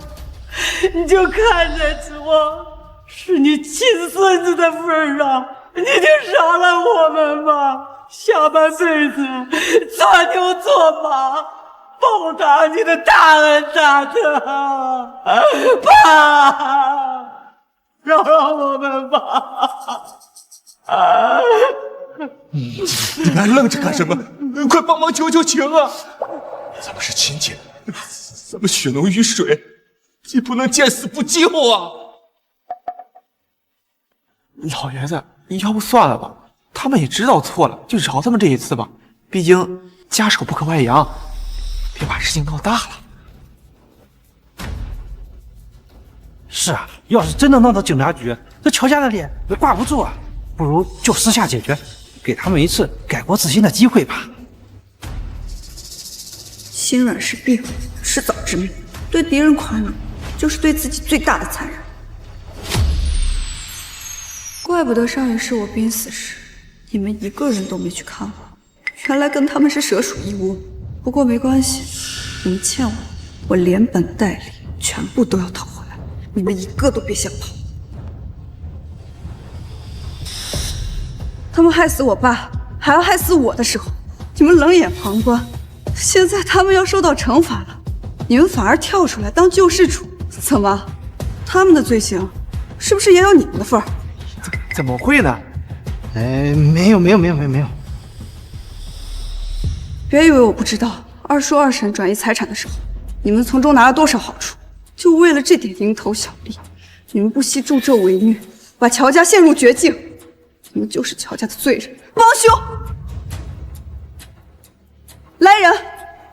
你就看在子华是你亲孙子的份上，你就饶了我们吧。下半辈子做牛做马，报答你的大恩大德。爸，饶我们吧。你们还愣着干什么？快帮忙求求情啊！咱们是亲戚，咱们血浓于水，你不能见死不救啊！老爷子，要不算了吧，他们也知道错了，就饶他们这一次吧。毕竟家丑不可外扬，别把事情闹大了。是啊，要是真的闹到警察局，这乔家的脸也挂不住啊。不如就私下解决，给他们一次改过自新的机会吧。心软是病，是早之命。对敌人宽容，就是对自己最大的残忍。怪不得上一世我濒死时，你们一个人都没去看我，原来跟他们是蛇鼠一窝。不过没关系，你们欠我连本带利全部都要讨回来，你们一个都别想跑。他们害死我爸，还要害死我的时候，你们冷眼旁观。现在他们要受到惩罚了，你们反而跳出来当救世主，怎么？他们的罪行是不是也有你们的份儿？怎么会呢？没有。别以为我不知道，二叔二婶转移财产的时候，你们从中拿了多少好处？就为了这点蝇头小利，你们不惜助纣为虐，把乔家陷入绝境。你们就是乔家的罪人，帮凶！来人，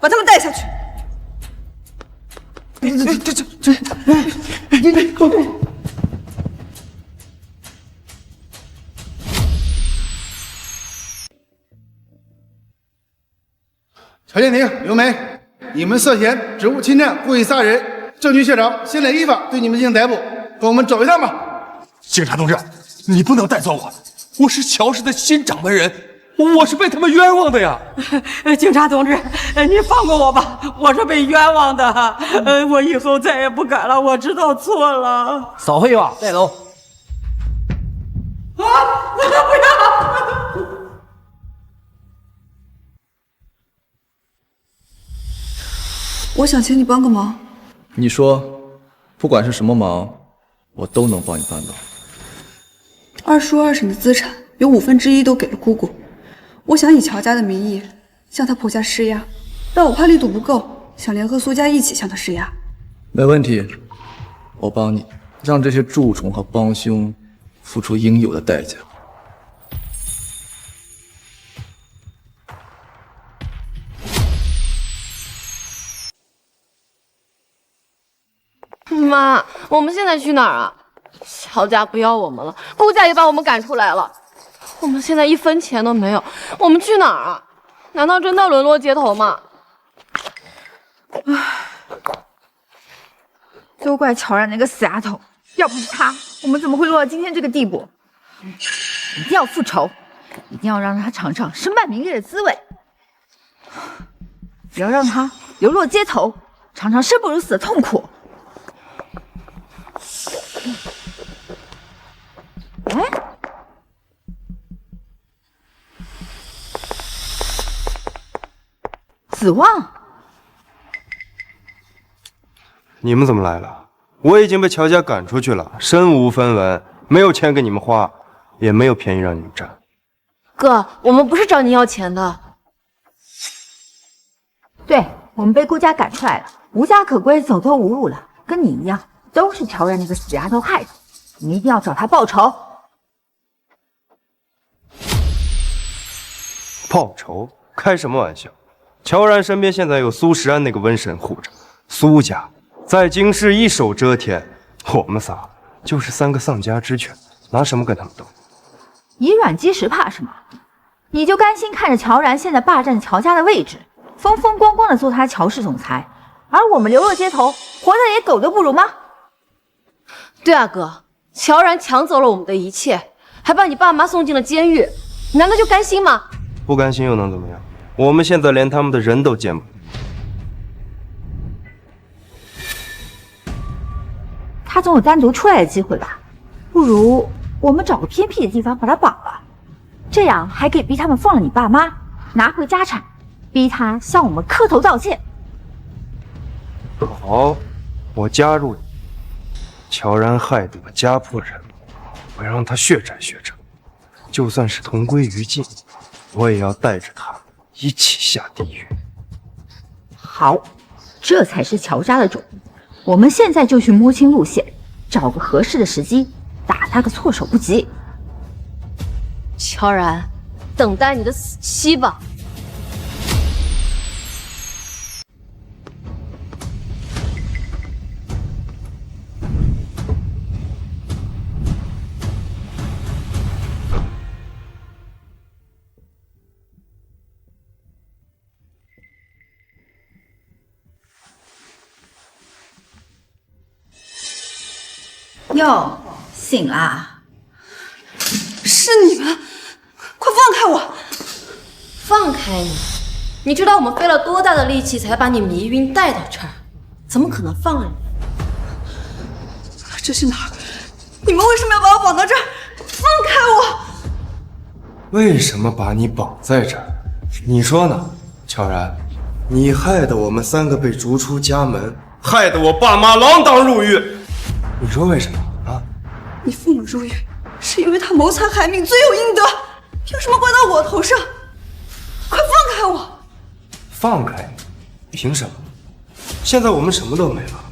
把他们带下去。乔建宁、刘梅，你们涉嫌职务侵占、故意杀人，证据确凿，现在依法对你们进行逮捕，跟我们走一趟吧。警察同志，你不能带走我，我是乔氏的新掌门人，我是被他们冤枉的呀！警察同志，你放过我吧，我是被冤枉的。我以后再也不敢了，我知道错了。少废话，带走。啊！不要！我想请你帮个忙。你说，不管是什么忙，我都能帮你办到。二叔二婶的资产有1/5都给了姑姑，我想以乔家的名义向她婆家施压，但我怕力度不够，想联合苏家一起向她施压。没问题，我帮你，让这些蛀虫和帮凶付出应有的代价。妈，我们现在去哪儿啊？乔家不要我们了，顾家也把我们赶出来了，我们现在1分钱都没有，我们去哪儿啊？难道真的沦落街头吗？都怪乔然那个死丫头，要不是她，我们怎么会落到今天这个地步？一定要复仇，一定要让她尝尝身败名裂的滋味，也要让她流落街头，尝尝生不如死的痛苦。哎，子旺，你们怎么来了？我已经被乔家赶出去了，身无分文，没有钱给你们花，也没有便宜让你们占。哥，我们不是找您要钱的。对，我们被顾家赶出来了，无家可归，走投无路了，跟你一样，都是乔然那个死丫头害的，你一定要找她报仇。报仇？开什么玩笑！乔然身边现在有苏时安那个瘟神护着，苏家在京市一手遮天，我们仨就是3个丧家之犬，拿什么跟他们斗？以卵击石怕什么？你就甘心看着乔然现在霸占乔家的位置，风风光光的做他乔氏总裁，而我们流落街头，活得连狗都不如吗？对啊，哥，乔然抢走了我们的一切，还把你爸妈送进了监狱，你难道就甘心吗？不甘心又能怎么样？我们现在连他们的人都见不得。他总有单独出来的机会吧？不如我们找个偏僻的地方把他绑了，这样还可以逼他们放了你爸妈，拿回家产，逼他向我们磕头道歉。好，我加入你。乔然害得我家破人亡，我让他血债血偿，就算是同归于尽，我也要带着他一起下地狱。好，这才是乔家的种。我们现在就去摸清路线，找个合适的时机，打他个措手不及。乔然，等待你的死期吧。哟，醒啦！是你们，快放开我！放开你！你知道我们费了多大的力气才把你迷晕带到这儿，怎么可能放了你？这是哪儿？你们为什么要把我绑到这儿？放开我！为什么把你绑在这儿？你说呢，乔然？你害得我们3个被逐出家门，害得我爸妈锒铛入狱。你说为什么啊？你父母入狱是因为他谋财害命，罪有应得，凭什么怪到我头上？快放开我！放开你？凭什么？现在我们什么都没了，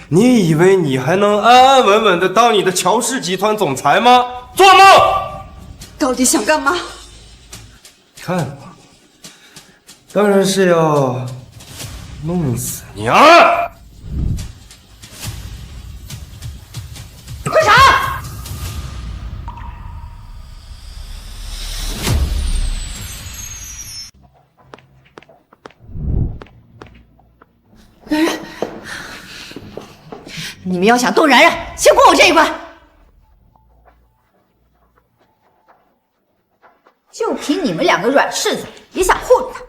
你以为你还能安安稳稳的当你的乔氏集团总裁吗？做梦！到底想干嘛？看吧，当然是要弄死你啊！快闪！你们要想动然然，先过我这一关。就凭你们2个软柿子也想护着他，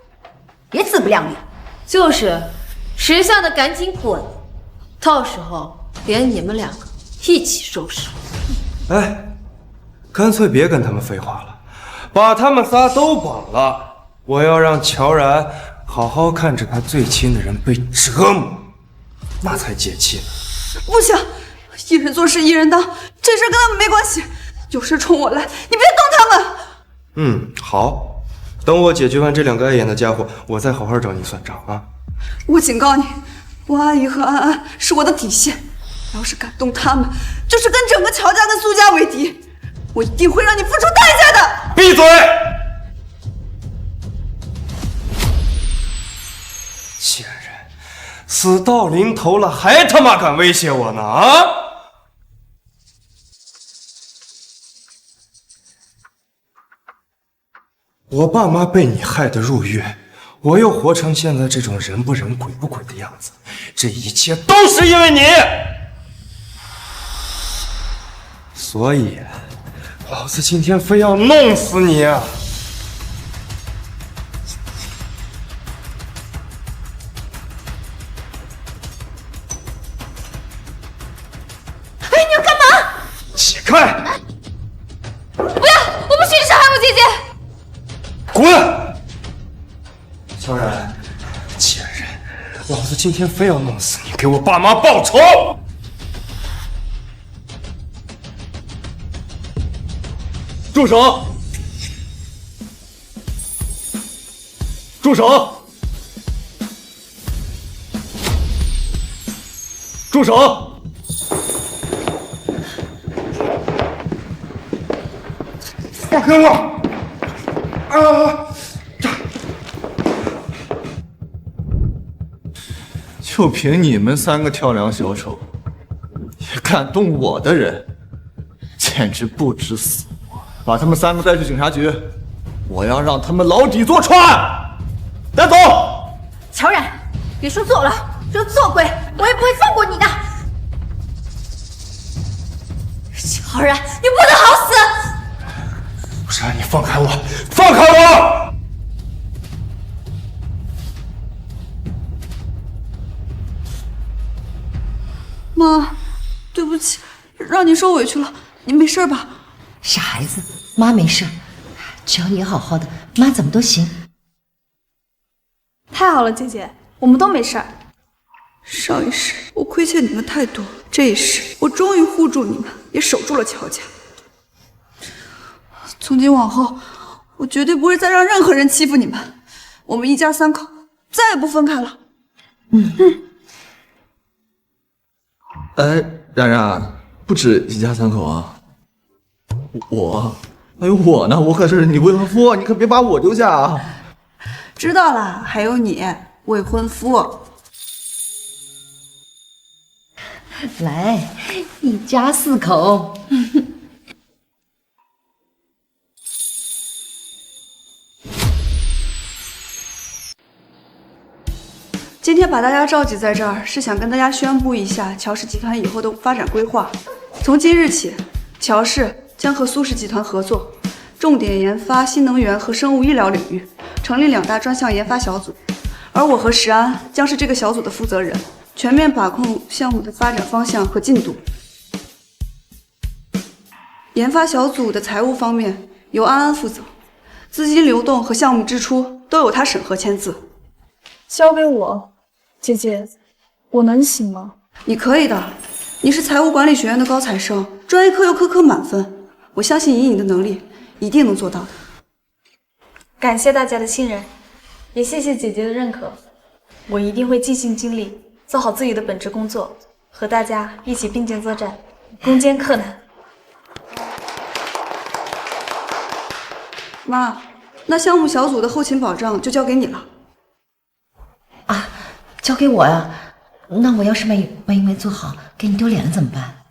别自不量力。就是，识相的赶紧滚，到时候连你们两个一起收拾。哎，干脆别跟他们废话了，把他们仨都绑了。我要让乔然好好看着他最亲的人被折磨，那才解气呢。不行，一人做事一人当，这事跟他们没关系。有事冲我来，你别动他们。好，等我解决完这两个碍眼的家伙，我再好好找你算账啊！我警告你，我阿姨和安安是我的底线，要是敢动他们，就是跟整个乔家跟苏家为敌，我一定会让你付出代价的。闭嘴！贱人，死到临头了，还他妈敢威胁我呢啊！我爸妈被你害得入狱，我又活成现在这种人不人鬼不鬼的样子，这一切都是因为你。所以，老子今天非要弄死你啊！哎，你要干嘛？起开！不要！我不许你伤害我姐姐！滚！乔然，贱人，老子今天非要弄死你，给我爸妈报仇！住手！住手！住手！放开我！就凭你们三个跳梁小丑，也敢动我的人，简直不知死活！把他们三个带去警察局，我要让他们牢底坐穿！带走！乔然，别说做了，说做鬼，我也不会放过你的。乔然，你不能好死！不是，你放开我！放开我！妈，对不起，让你受委屈了。你没事吧？傻孩子，妈没事，只要你好好的，妈怎么都行。太好了，姐姐，我们都没事儿。上一世我亏欠你们太多，这一世我终于护住你们，也守住了乔家。从今往后，我绝对不会再让任何人欺负你们。我们一家三口再也不分开了。哎，然然，不止一家三口啊。还有我呢，我可是你未婚夫，你可别把我丢下啊！知道了，还有你未婚夫。来，一家四口。今天把大家召集在这儿，是想跟大家宣布一下乔氏集团以后的发展规划。从今日起，乔氏将和苏氏集团合作，重点研发新能源和生物医疗领域，成立2大专项研发小组。而我和石安将是这个小组的负责人，全面把控项目的发展方向和进度。研发小组的财务方面由安安负责，资金流动和项目支出都由他审核签字。交给我，姐姐，我能行吗？你可以的，你是财务管理学院的高材生，专业课又科科满分，我相信以你的能力，一定能做到的。感谢大家的信任，也谢谢姐姐的认可，我一定会尽心尽力，做好自己的本职工作，和大家一起并肩作战，攻坚克难。妈，那项目小组的后勤保障就交给你了。啊，交给我呀？那我要是万一没做好，给你丢脸了怎么办？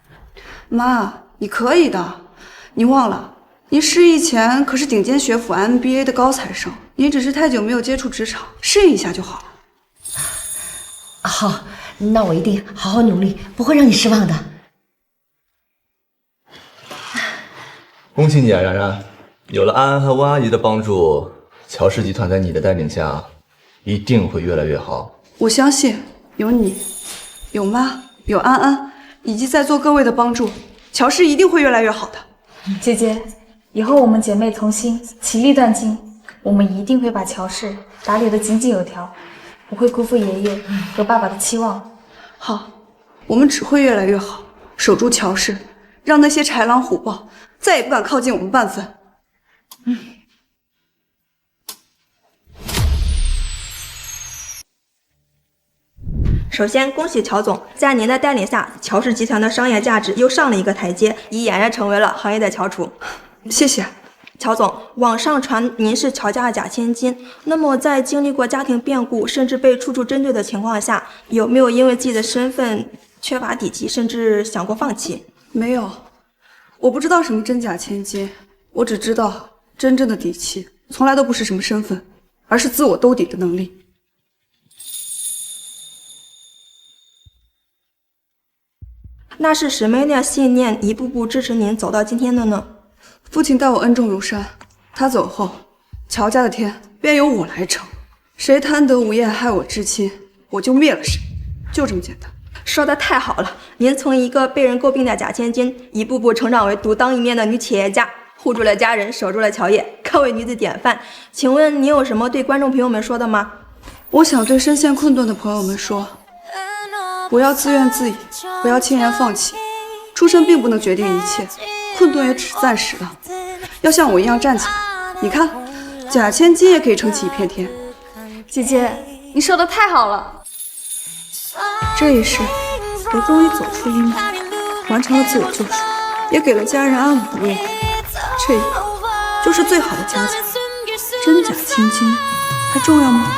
妈，你可以的。你忘了，你失忆前可是顶尖学府 MBA 的高材生，你只是太久没有接触职场，适应一下就好了。好，那我一定好好努力，不会让你失望的。恭喜你啊，然然，有了安安和温阿姨的帮助，乔氏集团在你的带领下，一定会越来越好。我相信有你，有妈，有安安，以及在座各位的帮助，乔氏一定会越来越好的。姐姐，以后我们姐妹同心，其利断金，我们一定会把乔氏打理得井井有条，不会辜负爷爷和爸爸的期望。好，我们只会越来越好，守住乔氏，让那些豺狼虎豹再也不敢靠近我们半分。首先，恭喜乔总，在您的带领下，乔氏集团的商业价值又上了一个台阶，已俨然成为了行业的翘楚。谢谢，乔总。网上传您是乔家的假千金，那么在经历过家庭变故，甚至被处处针对的情况下，有没有因为自己的身份缺乏底气，甚至想过放弃？没有，我不知道什么真假千金，我只知道真正的底气，从来都不是什么身份，而是自我兜底的能力。那是什么样的信念一步步支持您走到今天的呢？父亲待我恩重如山，他走后，乔家的天便由我来撑。谁贪得无厌害我至亲，我就灭了谁，就这么简单。说的太好了，您从一个被人诟病的假千金，一步步成长为独当一面的女企业家，护住了家人，守住了乔业，堪为女子典范。请问您有什么对观众朋友们说的吗？我想对深陷困顿的朋友们说，不要自怨自艾，不要轻言放弃。出身并不能决定一切，困顿也只是暂时的。要像我一样站起来。你看，假千金也可以撑起一片天。姐姐，你说的太好了。这一世，我终于走出阴霾，完成了自我救赎，也给了家人安稳的未来。这一个就是最好的交情。真假千金还重要吗？